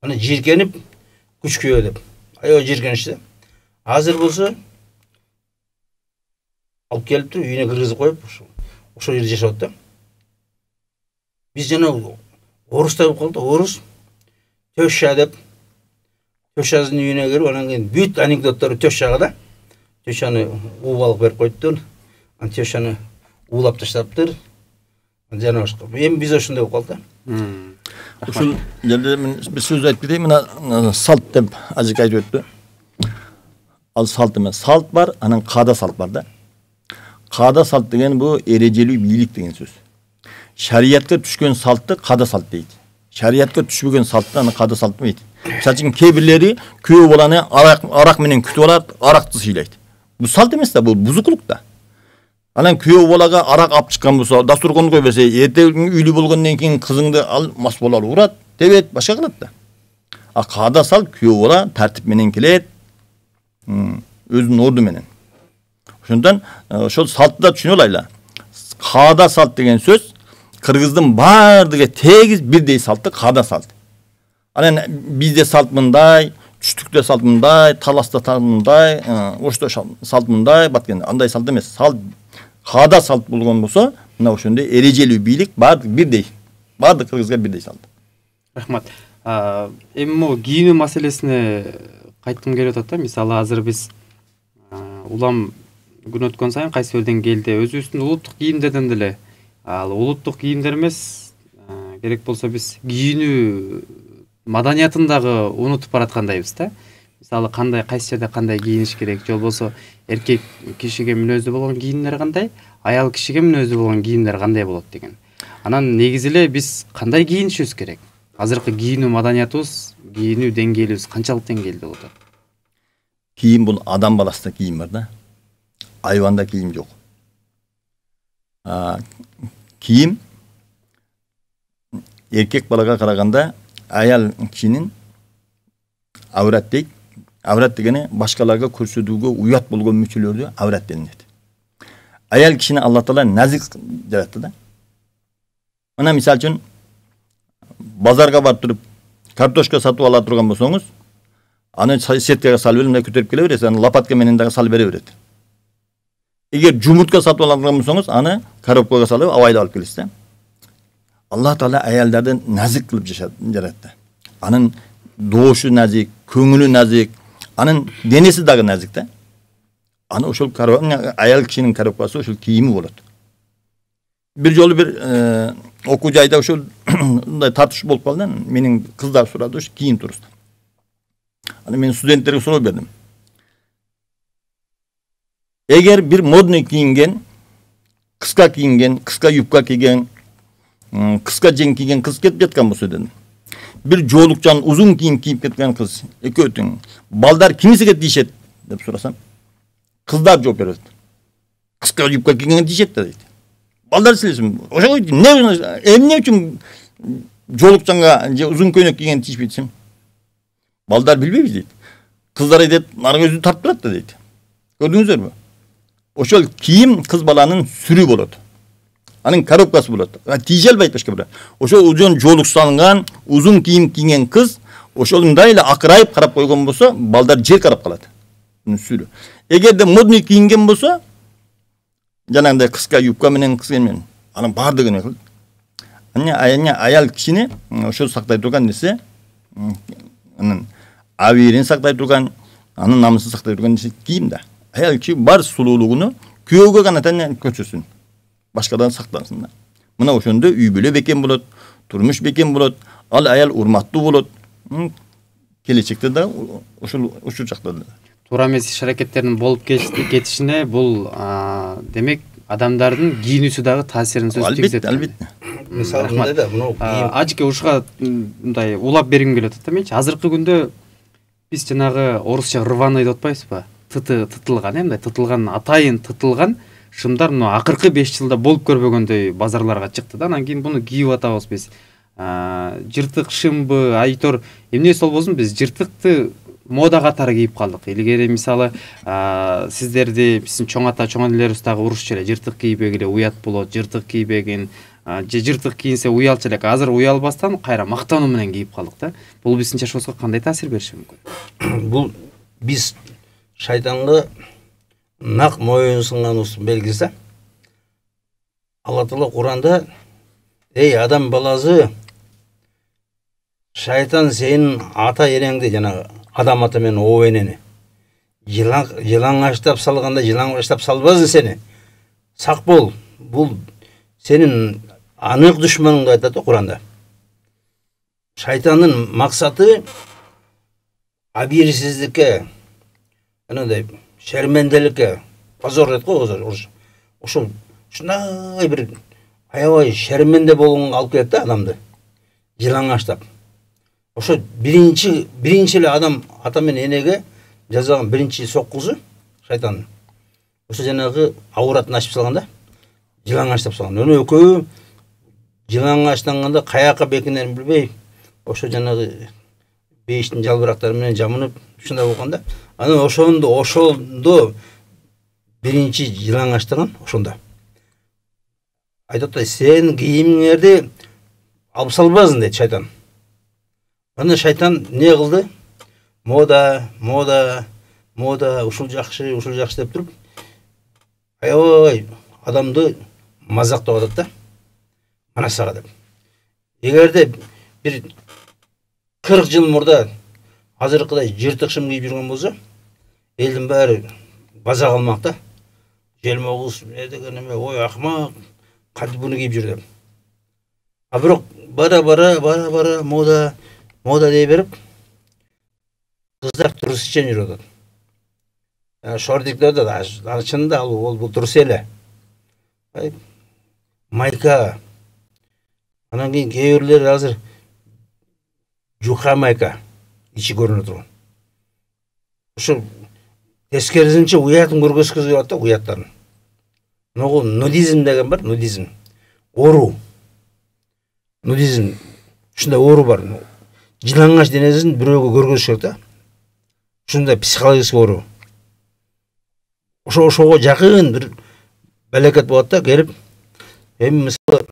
Ана жиіркеніп күш күйеу деп. Аяу жиіркенші да. Азыр болса алып келіп тұр, үйіне кіргізіп қойып, ошол жерде жашап да. Біз жана орыстай болып қалды, орыс төша деп. Төшаздың үйіне кіріп, анан кейін бүт анекдоттары төшаға да. Төшаны уып алып беріп қойыптыр. Төшаны улап таштаптыр. Жана ошқа. Эми биз ошондой болуп калды. Ушул жерде мен bir сөз айтып кетейин. Мына салт деп ажык айтып өттү. Ал салт эмес. Салт бар, анан каада салт бар да. Каада салт деген бу эрежелүү бийлик деген сөз. Шариятка түшкөн салтты каада салт дейт. Шариятка түшпөгөн салтты аны каада салт дейт. Мисалы үчүн кээ бирлери күйөө баланы арак менен күтүп алат, аракты сыйлайт. Бу салт эмес да, бул бузукулук да. Анан күйөө балага арак алып чыккан болсо, дастурконду кой берсе, эртең үйлүү болгондон кийин кызыңды ал мас болалы урат, тебет, башка кылат да. А каада салт күйөө бала тартип менен келет, өзүнүн орду менен. Ошондон ошол салтты да түшүнүп алайлы. Каада салт деген сөз кыргыздын баардыгы тегиз бирдей салтты каада салт. Анан бизде салт мындай, түштүктө салт мындай, таласта салт мындай, ошто салт мындай, баткен андай салт эмес. Салт каада салт болгон болсо, мына ошондой эрежелүү бийлик баардык бирдей. Баардык кыргызга бирдей салт. Рахмат. Эми могу кийинүү маселесине кайткым келип атат да. Мисалы азыр биз улам күн өткөн сайын кайсы элден келди, өзүбүздүн улуттук кийимдерден деле ал улуттук кийимдер эмес, керек болсо биз кийинүү маданиятын дагы унутуп бараткандайбыз да. Мисалы кандай, кайсы жерде кандай кийиниш керек, же болбосо эркек кишиге мүнөздүү болгон кийимдер кандай, аял кишиге мүнөздүү болгон кийимдер кандай болот деген. Анан негизи эле биз кандай кийинишибиз керек? Азыркы кийинүү маданиятыбыз, кийинүү деңгээлибиз канчалык деңгээлде болот? Кийим бул адам баласында кийим бар да. Айванда кийим жок. Кийим эркек балага караганда аял кишинин аврат дейт. Аврат дегени башкаларга көрсөтүүгө уят болгон мүчөлөрдү аврат денет. Аял кишини Алла Таала назик жаратты да. Мына мисалы үчүн базарга барып туруп картошка сатып ала турган болсоңуз, аны сеткага салып эле мындай көтөрүп келе бересиз, аны лопатка менен дагы салып бере берет. Эгер жумуртка сатып ала турган болсоңуз, аны коробкага салып абайда алып келесиз да. Алла Таала аялдарды назик кылып жаратты. Анын доошу назик, көңүлү назик, анын денеси дагы назик да. Аны ошол аял кишинин коробкасы ошол кийими болот. Бир жолу бир окуу жайда ошол мындай тартыш болуп калды. Менин кыздар сурады ошо кийим туурасында. Аны мен студенттерге суроо бердим. Эгер бир модный кийинген, кыска юбка кийген, кыска жең кийген кыз кетип жаткан болсо дедим. Бир жоолукчан узун кийим кийип кеткен кыз, экөө тең. Балдар кимисиге тийишет деп сурасам, кыздар жооп берет. Кыска юбка кийген тийишет дейт. Балдар силесиң, ошого эмне үчүн жоолукчанга же узун көйнөк кийген тийишпейт десем, балдар билбейбиз дейт. Кыздар айтат, аны өзү тартып турат да дейт. Көрдүңүздөрбү? Ошол кийим кыз баланын сүрү болот. Анын коробкасы болот. Тийише албайт башка бир. Ошол узун жоолуксанган, узун кийим кийген кыз ошондой эле акырайып карап койгон болсо, балдар жер карап калат. Сүрү. Эгерде модный кийинген болсо, жанагындай кыска юбка менен кийген, анын баардыгын кылат. Аял кишини ошол сактай турган нерсе, анын абийирин сактай турган, анын намысын сактай турган нерсе кийим да. Аял киши бар сулуулугуну күйөөгө гана көрсөтсүн. Башкадан сактансын да. Мына ошондо үй бүлө бекен болот, турмуш бекен болот, ал аял урматтуу болот. Келечекте да ушул жакта да. Туура эмес иш-аракеттердин болуп кетишине бул демек адамдардын кийинүүсү дагы таасирин сөз тийгизет. Албетте. Мисалы мындай да, мына кийим ажыке ушуга мындай улап бергим келип атат да менчи. Азыркы күндө биз жанагы орусча рваный деп атпайбызбы? Тытылган, мындай тытылган, атайын тытылган шымдар мына акыркы 5 жылда болуп көрбөгөндөй базарларга чыкты да. Анан кийин буну кийип атабыз биз. Жыртык шымбы, айтор эмне сол болсун биз жыртыкты мода катары кийип калдык. Илгери мисалы сиздерди биздин чоң ата чоң энелерибиз дагы урушчу эле, жыртык кийбегиле уят болот, жыртык кийбегин же жыртык кийинсе уялчу элек. Азыр уялбастан кайра мактануу менен кийип калдык да. Бул биздин жашообузга кандай таасир бериши мүмкүн? Бул биз шайтанга нак моюнсунганыбыздын белгиси. Алла Таала Куранда ey адам баласы, шайтан сенин ата энеңди жана адам ата менен о энени жылаңаштап салганда жылаңаштап салбасын сени. Сак бол. Бул сенин анык душманың айтат да Куранда. Шайтандын максаты абийирсиздикке, анандай шерменделикке, позор дейт го ошо. Ушундай бир аябай шерменде болгонго алып келет да адамды. Жылаңаштап. Ошо биринчи эле адам ата менен энеге жазган биринчи соккусу шайтан. Ошо жанагы ауратын ачып салганда, жылаңаштап салган. Өнө экөө жылаңаштанганда каяка бекинерин билбей, ошо жанагы бейиштин жалбырактары менен жамынып, ушундай болгондо, анан ошондо биринчи жылаңаштаган ошондо. Айтат да, сен кийимиңерди алып салбасын дейт шайтан. Аны шайтан не кылды? Мода, ушул жакшы деп туруп, аябай адамды мазактап атат да. Мана сага деп. Эгерде бир 40 жыл мурда азыркыдай жыртык шым кийип жүргөн болсо, элдин баары база калмак да. Желмогуз деген эме, ой акмак, кантип буну кийип жүр деп. А бирок бара мода дей берип, кыздар туруп ичен жүрөт. Шортиктер да чынында бул туруп эле. Майка. Анан кийин кээ бирлери азыр жука майка ичи көрүнө турган. Ошо тескерисинче уятын көргөзгүзүп атат да, уяттарын. Ногу нудизм деген бар, нудизм. Ору. Нудизм. Ушундай ору бар. Жылаңаш денесин бирөөгө көргөзүш керек да. Ушундай психологический ору. Ошого жакын бир балекет болот да, келип, эми мисалы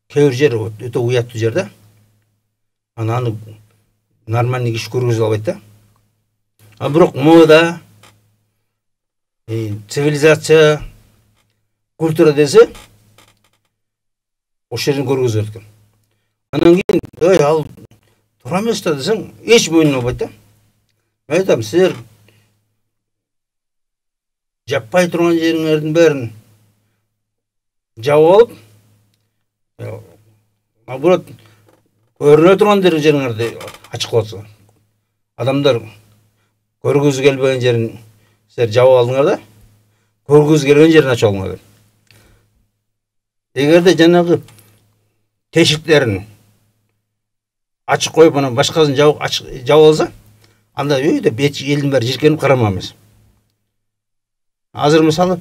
кээ бир жер өтө уяттуу жер да. Аны нормальный киши көргөзүп албайт да. А бирок мода, цивилизация, культура десе, ошол жерин көргөзүп экен. Анан кийин, ал туура эмес да десең, эч мойнуна албайт да. Мен айтам, силер жаппай турган жериңердин бәрін жауып алып, наоборот, көрүнө турган жериңерди ачык кыласыңар. Адамдар көргүзү келбеген жерин силер жауып алдыңар да, көргүзү келген жерин ачып алыңар. Эгерде жанагы тешиктерин ачык коюп, анан башкасын жауып алса, анда өйдө элдин баары жиркенип карама эмес. Азыр мисалы,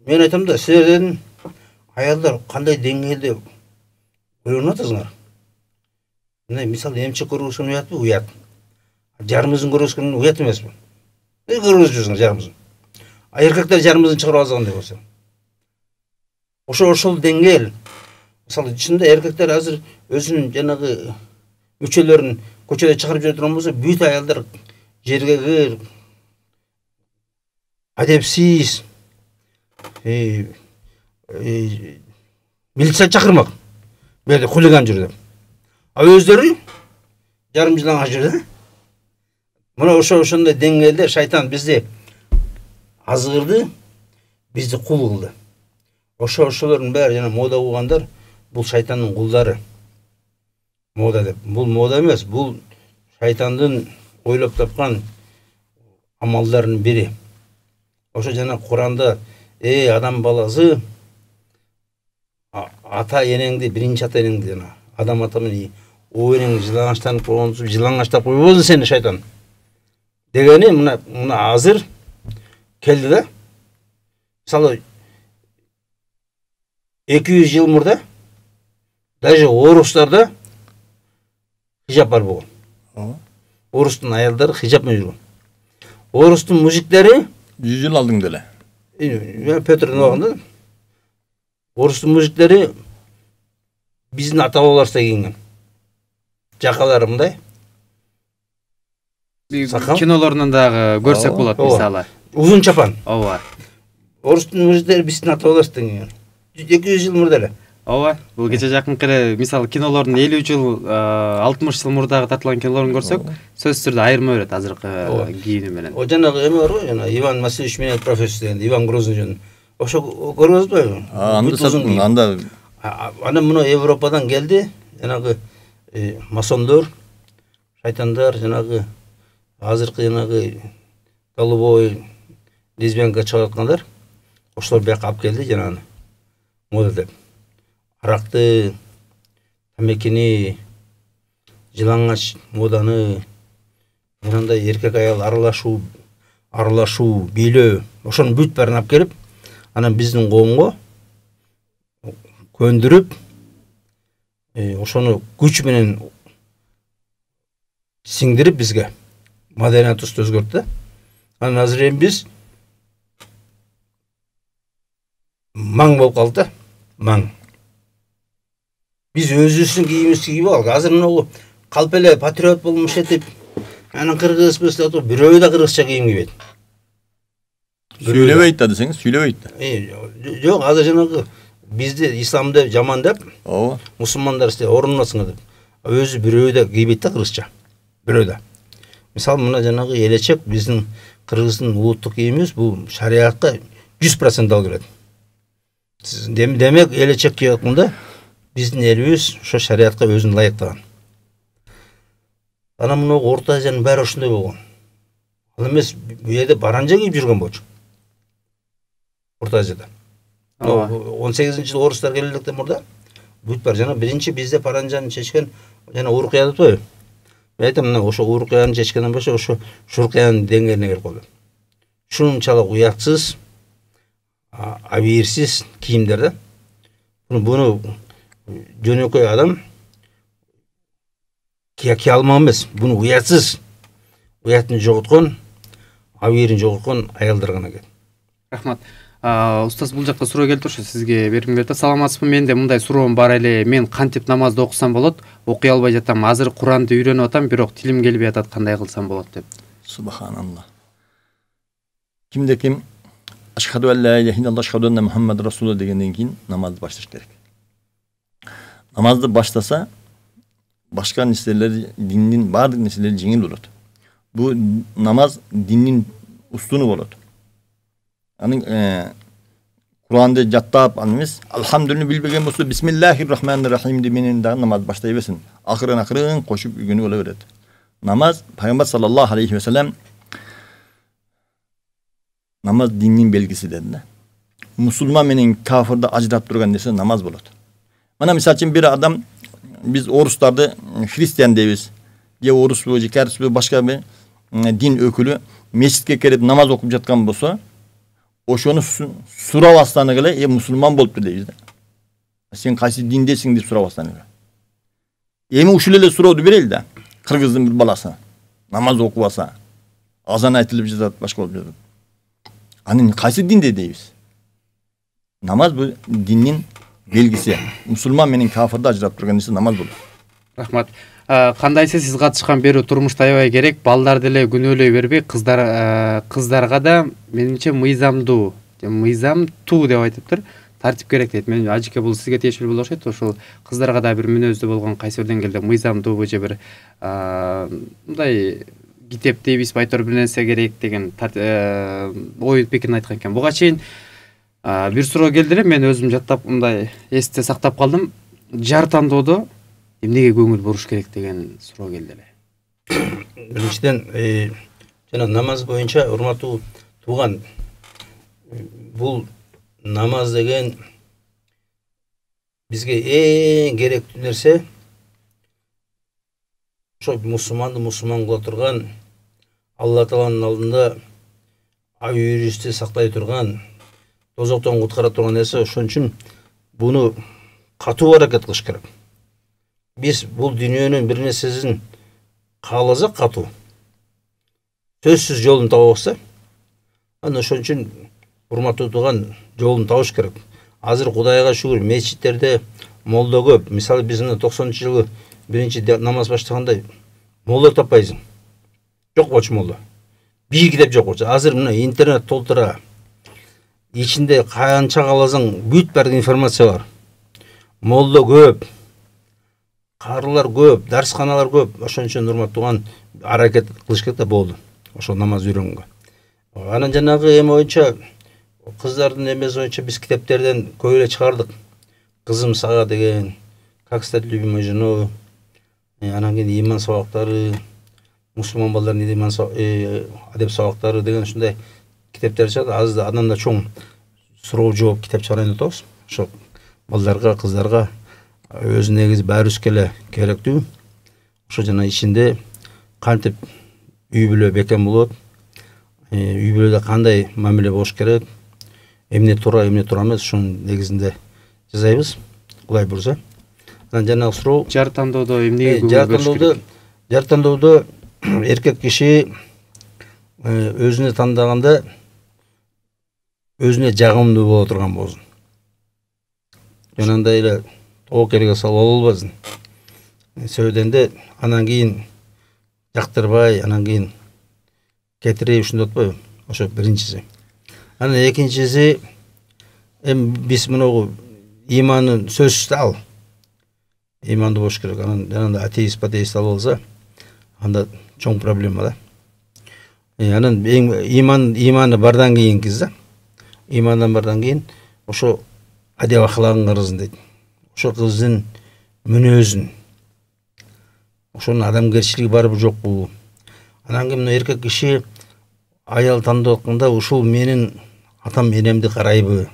мен айтам да, силерден аялдар кандай деңгээлде көрүнүп атасыңар. Мисалы, эмчек көргөзгөн уятпы? Уят. Жарымызын көргөзгөн уят эмеспи? Көргөзүп жүрсүңөр жарымызын. А эркектер жарымызын чыгарып алгандай болсо. Ошол деңгээл. Мисалы, чында эркектер азыр өзүнүн жанагы мүчөлөрүн көчөдө чыгарып жүрө турган болсо, бүт аялдар жерге адепсиз, милиция чакырмак. Бerde хулиган жүр деп. А өздөрү жарым жылаңа жүр да. Мына ошондой деңгээлде шайтан бизди азгырды, бизди кул кылды. Ошолордун баары жана мода кылгандар, бул шайтандын кулдары. Мода деп. Бул мода эмес, бул шайтандын ойлоп тапкан амалдарынын бири. Ошо жана Куранда адам баласы ата энеңди, биринчи ата энеңди жана адам ата менен о энең жылаңаштанып койгонсуп, жылаңаштап койбосун сени шайтан дегени мына азыр келди да. Мисалы 200 жыл мурда даже орустарда хижап бар болгон. Орыстың аялдары хижап менен жүргөн. Орыстың мужиктери 100 жыл алдың деле. Петрдің уақытында орыстың мужиктери биздин ата бабаларыбыздай кийинген. Жакалары мындай. Кинолорунан дагы көрсөк болот мисалы. Узун чапан. Ооба. Орыстың мужиктери биздин ата бабаларыбыздай кийинген. 200 жыл мурда эле. Ооба. Бул кече жакынкы эле мисалы кинолордун 50 жыл, 60 жыл мурдагы тартылган кинолорун көрсөк, сөзсүз түрдө айырма берет азыркы кийини менен. О жанагы эме бар го, жана Иван Васильевич менен профессор деген, Иван Грозный. Ошо көрбөйсүзбү? Анда Ана мына Европадан келди, жанагы масондор, шайтандар, жанагы азыркы жанагы голубой лесбиянка чыгып аткандар. Ошолор бияка алып келди жанагы мода деп. Аракты, тамекини, жылаңач моданы, жанагындай эркек аял аралашуу, бийлөө, ошонун бүт баарын алып келип, анан биздин коомго көндүрүп, ошону күч менен сиңдирип бизге маданиятыбызды өзгөрттү. Анан азыр эми биз маң болуп калды да, маң. Биз өзүбүздүн кийимибизди кийип алдык. Азыр мына калп эле патриот болмуш этип, анан кыргыз бизде бирөө да кыргызча кийим кийбейт. Сүйлөбөйт да десеңиз, сүйлөбөйт да. Жок, азыр жанагы бизди исламды жаман деп, Ооба. мусулмандар силер орунмасыңар деп. Өзү бирөө да кийбейт да кыргызча. Бирөө да. Мисалы мына жанагы элечек биздин кыргыздын улуттук кийимибиз бул шариатка 100% алып келет. Демек элечек кийип атканда биздин элибиз ошо шариатка өзүн ылайыктаган. Анан мына Орто Азиянын баары ошондой болгон. Ал эмес бу жерде баранжа кийип жүргөн болчу. Орто Азияда. 18-жылы орустар келгенден мурда бүт бар жана биринчи бизде паранжаны чечкен жана Уркыя деп атпайбы? Мен айтам, мына ошо Уркыяны чечкенден башка ошо Шуркыянын деңгээлине келип калды. Ушунчалык уятсыз, абийирсиз кийимдер да. Буну жөнөкөй адам кие алмак эмес. Буну уятсыз, уятын жоготкон, абийирин жоготкон аялдар гана келет. Рахмат. Устаз бул жакка суроо келип турчу, сизге бергим келет. Саламатсызбы? Менде мындай суроом бар эле. Мен кантип намазды окусам болот? Окуй албай жатам. Азыр Куранды үйрөнүп атам, бирок тилим келбей атат. Кандай кылсам болот деп. Субханалла. Кимде ким ашхаду ан ла илаха илlalloh, ашхаду анна Мухаммад расулуллах дегенден кийин намазды башташ керек. Намазды баштаса башка нерселер, диндин баардык нерселер жеңил болот. Бу намаз диндин устуну болот. Анын Куранды жаттап, анымыз алхамдулилlah билбеген болсо бисмиллахир-рахманир-рахим менен да намаз баштай берсин. Акырын кошуп үйгөнү боло берет. Намаз Пайгамбар саллаллаху алейхи ва саллям намаз диндин белгиси dedi да. Мусулман менен кафирди ажыратып турган нерсе намаз болот. Мына мисалы үчүн бир адам, биз орустарды христиан дейбиз. Же орусбу, же кәрісбу, башка бир дин өкүлү мечитке келип намаз окуп жаткан болсо, ошону сурабастан эле мусулман болуптур дейбиз да. Сен кайсы диндесиң деп сурабастан эле. Эми ушул эле суроону берели да. Кыргыздын бир баласы намаз окубаса, азан айтылып жатат, башка болуп жатат. Анын кайсы динде дейбиз? Намаз бул диндин белгиси. Мусулман менен кафирди ажыратып турган нерсе намаз болот. Рахмат. Кандайсы сиз катышкан берүү турмушта аябай керек. Балдар деле күнөөлөй бербей, кыздарга да менимче мыйзамдуу деп айтыптыр. Тартип керек дейт. Мен ажыке бул сизге тиешелүү болуп окшойт. Ошол кыздарга да бир мүнөздүү болгон кайсы бир деңгээлде мыйзамдуу же бир мындай китеп дейбиз, байтор бир нерсе керек деген ой пикирин айткан экен. Буга чейин бир суроо келди эле, мен өзүм жаттап мындай эсте сактап калдым. Жар тандоодо эмнеге көңүл буруш керек деген суроо келди эле. Биринчиден жана намаз боюнча урматтуу тууган, бул намаз деген бизге эң керектүү нерсе. Ошо мусулманды мусулман кыла турган, Алла Тааланын алдында абийирибизди сактай турган, тозоктон куткара турган нерсе. Ошон үчүн буну катуу аракет кылыш керек. Биз бул дүйнөнүн бир нерсесин кааласак катуу, сөзсүз жолун таба алса, ана ошон үчүн урматтуу тууган жолун табыш керек. Азыр Кудайга шүгүр мечиттерде молдо көп. Мисалы биз мына 90-жылы биринчи намаз баштаганда молдо таппайсың. Жок болчу молдо. Bir китеп жок болчу. Азыр мына интернет толтура. Ичинде канча кааласаң бүт бир информация бар. Молдо көп. Карылар көп, дарсканалар көп. Ошон үчүн урматтууган аракет кылыш керек да болду. Ошо намаз үйрөнгөнгө. Анан жанагы эме боюнча кыздардын эмеси боюнча биз китептерден көп эле чыгардык. Кызым сага деген, как стать любимой женой, анан кийин иман сабактары, мусулман балдардын иман адеп сабактары деген ушундай китептер чыгат. Азыр андан да чоң суроо жооп китеп чыгарайын деп атабыз. Ошо балдарга, кыздарга өзү негизи баарыбызга эле керектүү. Ошо жана ичинде кантип үй бүлө бекем болот, үй бүлөдө кандай мамиле болуш керек, эмне туура, эмне туура эмес, ошонун негизинде жазайбыз. Кудай бурса. Анан жанагы суроо жар тандоодо эмнеге көңүл бөлүш керек? Жар тандоодо эркек киши өзүнө тандаганда өзүнө жагымдуу боло турган болсун. Жанагындай эле тоок керге салып болбосун. Сөйдөнде анан кийин жактырбай, анан кийин кетирип ушундай атпайбы? Ошо биринчиси. Анан экинчиси биз мынагу иманын сөзсүз ал. Иманды болуш керек. Анан жанагындай атеист, патеист алып алса, анда чоң проблема да. Анан иманы бардан кийинкиз да. Имандан бардан кийин ошо адеп аклагын карасын дейт. Ошо кыздын мүнөзүн, ошонун адамгерчилиги барбы жокпу. Анан кийин эркек киши аял тандап атканда ушул менин атам энемди карайбы,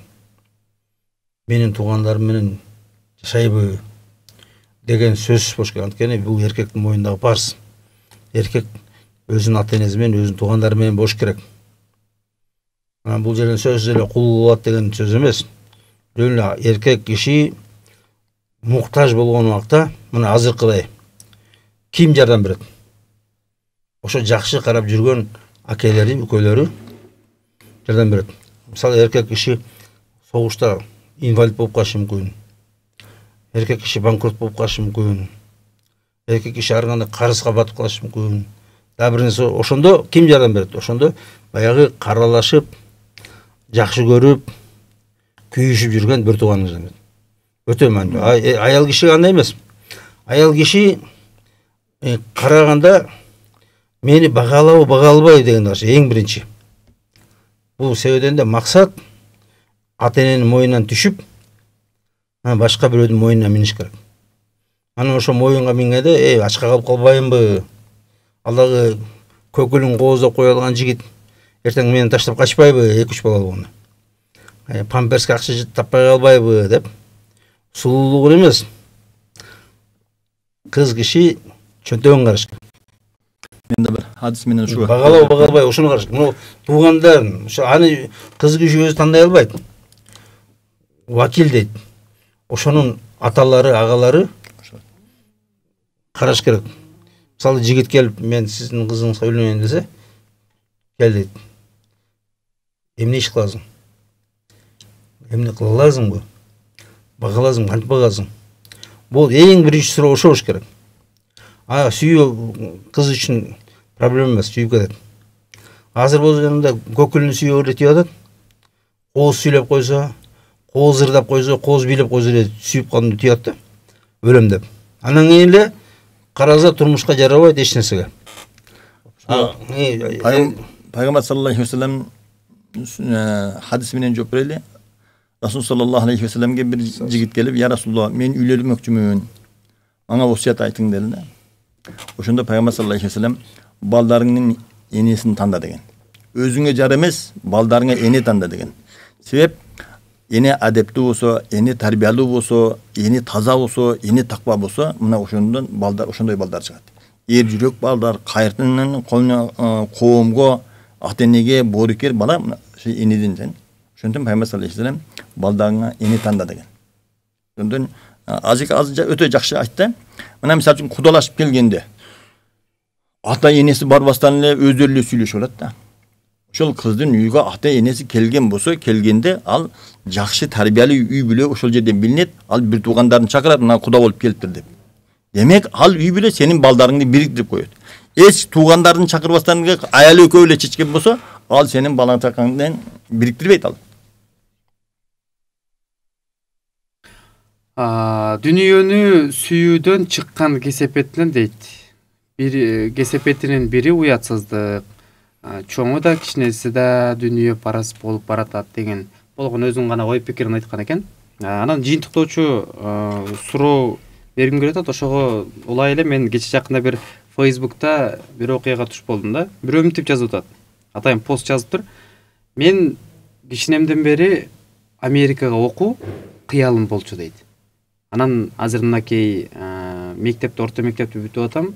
менин туугандарым менен жашайбы деген сөз болуш керек. Анткени бул эркектин мойнундагы парыз. Эркек өзүнүн ата энеси менен, өзүнүн туугандары менен болуш керек. Анан бул жерден сөзсүз эле кул болот деген сөз эмес. Эле эркек киши муктаж болгон убакта мына азыркыдай ким жардам берет? Ошо жакшы карап жүргөн акелери, үкөлөрү жардам берет. Мисалы эркек киши согушта инвалид болуп калышы мүмкүн. Эркек киши банкрот болуп калышы мүмкүн. Эркек киши ар кандай карызга батып калышы мүмкүн. Да бир нерсе ошондо ким жардам берет? Ошондо баягы каралашып, жакшы көрүп, күйүшүп жүргөн бир тууганыңыз жардам берет. Өтө маанилүү. Аял киши андай эмес. Аял киши караганда мени багалабы, багалбайбы деген нерсе эң биринчи. Бул себебинде максат ата эненин мойнунан түшүп, башка бирөөнүн мойнуна миниш керек. Анан ошо моюнга мингенде, ачка калып калбайынбы? Ал дагы көкүлүн кооздоп кое алган жигит эртең мени таштап качпайбы, 2-3 бала болгондо. Памперске акча таппай калбайбы деп. Сулуулук эмес. Кыз киши чөнтөгүн караш керек. Мен да бир хадис менен ушу багалабы, багалбайбы ошону караш керек. Мына туугандарын, ошо аны кыз киши өзү тандай албайт. Вакил дейт. Ошонун аталары, агалары караш керек. Мисалы жигит келип, мен сиздин кызыңызга үйлөнөйүн десе, кел дейт. Эмне иш кыласың? Эмне кыла аласыңбы? Бага аласың, кантип багасың? Бул эң биринчи суроо ошо болуш керек. Сүйүү кыз үчүн проблема эмес, сүйүп кетет. Азыр бул жанында көкүлүн сүйүү эле тип атат. Кооз сүйлөп койсо, кооз ырдап койсо, кооз бийлеп койсо эле сүйүп калдым тип атат. Өлөм деп. Анан кийин эле караса турмушка жарабайт эч нерсеге. Пайгамбар саллаллаху алейхи ва саллям хадис менен жооп берели. Расул саллаллаху алейхи ва салламге бир жигит келип, "Я Расулуллах, мен үйлөнмөкчүмүн. Ага осият айтың" dedi да. Ошондо Пайгамбар саллаллаху алейхи ва саллям балдарыңдын энесин танда деген. Өзүңө жар эмес, балдарыңа эне танда деген. Себеп эне адептүү болсо, эне тарбиялуу болсо, эне таза болсо, эне таква болсо, мына ошондон балдар, ошондой балдар чыгат. Эр жүрөк балдар, кайртын коомго, ата энеге боорукер бала ошо энеден жан. Ошондон Пайгамбар саллаллаху алейхи ва саллям балдарыңа эне танда деген. Ошондон азыр өтө жакшы айтты. Мына мисалы үчүн кудалашып келгенде ата енесі барбастан эле өздөрү эле сүйлөшүп алат да. Ошол кыздын үйгө ата энеси келген болсо, келгенде ал жакшы тарбиялуу үй бүлө ошол жерден билинет. Ал бир туугандарын чакырат, мына куда болуп келиптир деп. Демек ал үй бүлө сенин балдарыңды бириктирип коет. Эч туугандарын чакырбастан аялы экөө эле чечкен болсо, ал сенин балаң чакаңдан бириктирбейт ал. Дүнүйөнү сүйүүдөн чыккан кесепетинен дейт. Бир кесепетинин бири уятсыздык, чоңу да кичинеси да дүнүйө парас болуп баратат деген болгон өзүн гана ой пикирин айткан экен. Анан жыйынтыктоочу суроо бергим келип атат. Ошого улай эле мен кече жакында бир Facebook'та бир окуяга туш болдум да. Бирөө мынтип жазып атат. Атайын пост жазыптыр. Мен кичинемден бери Америкага окуу кыялым болчу дейт. Анан азыр мынакей мектепти, орто мектепти бүтүп атам.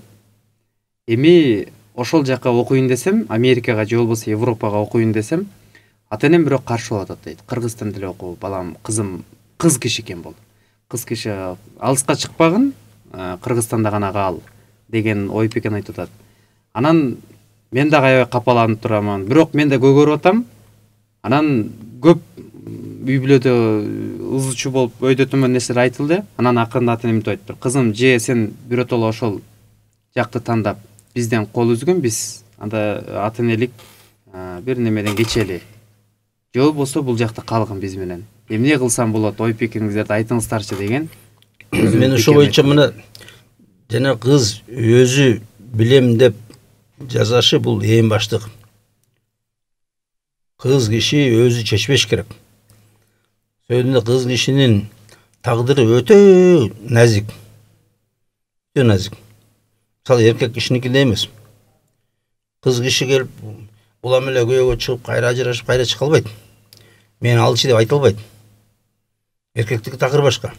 Эми ошол жака окуйын десем, Америкага же болбосо Европага окуйын десем, ата-энем бирок каршы болуп атат дейт. Кыргызстан тили окуу, балам, кызым кыз киши экен бул. Кыз киши алыска чыкпагын, Кыргызстанда гана кал деген ой пикирин айтып атат. Анан мен да аябай капаланып турамын. Бирок мен да көгөрүп атам. Анан көп үй бүлөдө ызычуу болуп өйдө төмөн нерселер айтылды. Анан акырында ата-энем мынтип айтыптыр. Кызым, же сен биротоло ошол жакты тандап бизден кол үзгүн, биз анда ата-энелик бир немеден кечели. Же болбосо бул жакта калгын биз менен. Эмне кылсам болот, ой пикириңиздерди айтыңыздарчы деген. Мен ошо боюнча мына жана кыз өзү билем деп жазашы бул эң баштык. Кыз киши өзү чечпеш керек. Сөйдүндө кыз кишинин тагдыры өтө назик. Өтө назик. Мисалы эркек кишиникидей эмес. Кыз киши келип улам эле күйөөгө чыгып кайра ажырашып кайра чыга албайт. Мен алчы деп айта албайт. Эркектики такыр башка.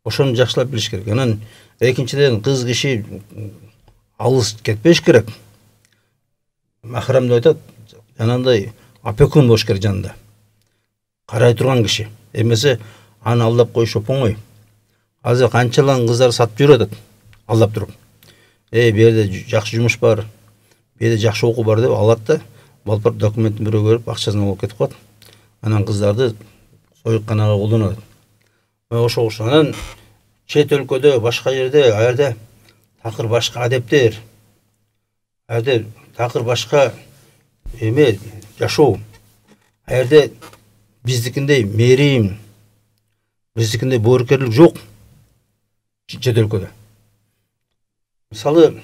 Ошону жакшылап билиш керек. Анан экинчиден кыз киши алыс кетпеш керек. Махрам деп айтат, жанагындай опекун болуш керек жанында. Карай турган киши. Эмесе аны алдап коюш оңой. Азыр канчалан кыздар сатып жүрүп атат, алдап туруп. Берде жакшы жумуш бар, берде жакшы окуу бар деп алат да, балпыр документин бирөө көрүп, акчасын алып кетип коет. Анан кыздарды союкканага колдонот. Ошо анан чет өлкөдө, башка жерде, аерде такыр башка адептер, аерде такыр башка эме жашоо. Аерде биздикиндей мерим, биздикиндей боорукерлик жок чет өлкөдө. Мисалы,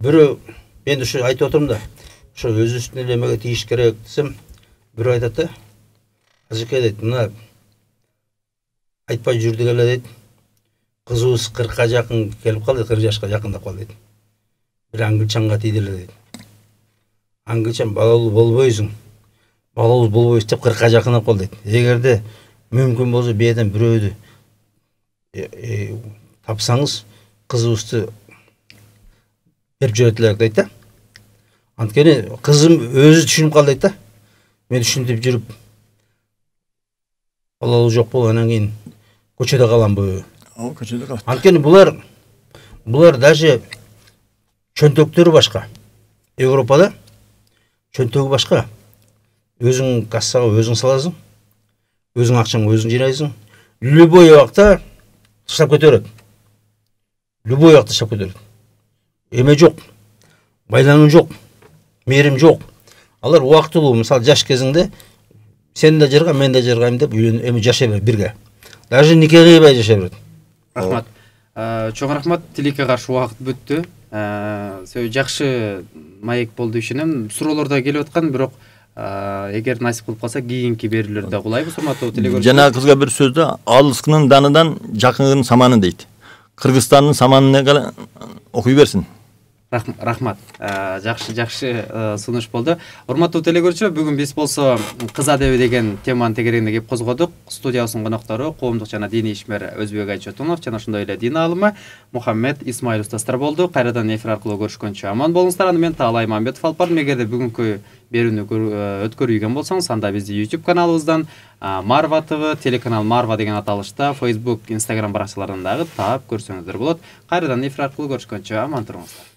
бирөө мен ошо айтып отурмун да, ошо өзүбүздүн эле эмеге тийиш керек десем, бирөө айтат да, ажеке дейт, мына айтпай жүрдүк эле дейт, кызыбыз 40-ка жакын келип калды, 40 жашка жакындап калды дейт. Бир аңгылчанга тийди эле дейт. Аңгылчан балалуу болбойсуң, балалуу болбойсуң деп 40-ка жакындап калды дейт. Эгерде мүмкүн болсо беден бирөөдү тапсаңыз, кызыбызды берип жиберет элек дейт да. Анткени кызым өзү түшүнүп калды дейт да. Мен түшүнүп жүрүп балалуу жок болуп, анан кийин көчөдө каламбы? Көчөдө калат. Анткени булар даже чөнтөктөрү башка. Европада чөнтөгү башка. Өзүң кассага өзүң саласың, өзүң акчаңды өзүң жыйнайсың. Любой убакта таштап көтөрөт. Любой убакта таштап көтөрөт. Эме жок, байлануу жок, мерим жок. Алар убактылуу, мисалы жаш кезиңде сен да жырга, мен да жыргайм деп эми жашай берет бирге. Даже нике кыйбай жашай берет. Рахмат. Чоң рахмат. Тилекке каршы убакыт бүттү. Жакшы маек болду ишенем. Суроолор да келип аткан, бирок эгер насип кылып калса кийинки берүүлөрдө кулайбыз, урматтуу телекөрүүчүлөр. Жана кызга бир сөздө алыскынын даныдан жакынын саманы дейт. Кыргызстандын саманына окуй берсин. Рахмат. Жакшы сунуш болду. Урматтуу телекөрүүчүлөр, бүгүн биз болсо кыз адеби деген теманын тегерегине кеп козгодук. Студиябыздын коноктору коомдук жана диний ишмер Өзбек Айчотунов жана ошондой эле дин аалымы Мухаммед Исмаил устаздар болду. Кайрадан эфир аркылуу көрүшкөнчө аман болуңуздар. Аны мен Таалай Мамбетов алып бардым. Эгерде бүгүнкү берүүнү өткөрүүгөн болсоңуз, анда бизди YouTube каналыбыздан, Marva TV, телеканал Marva деген аталышта, Facebook, Instagram баракчаларынан дагы таап көрсөңүздөр болот. Кайрадан эфир аркылуу көрүшкөнчө аман туруңуздар.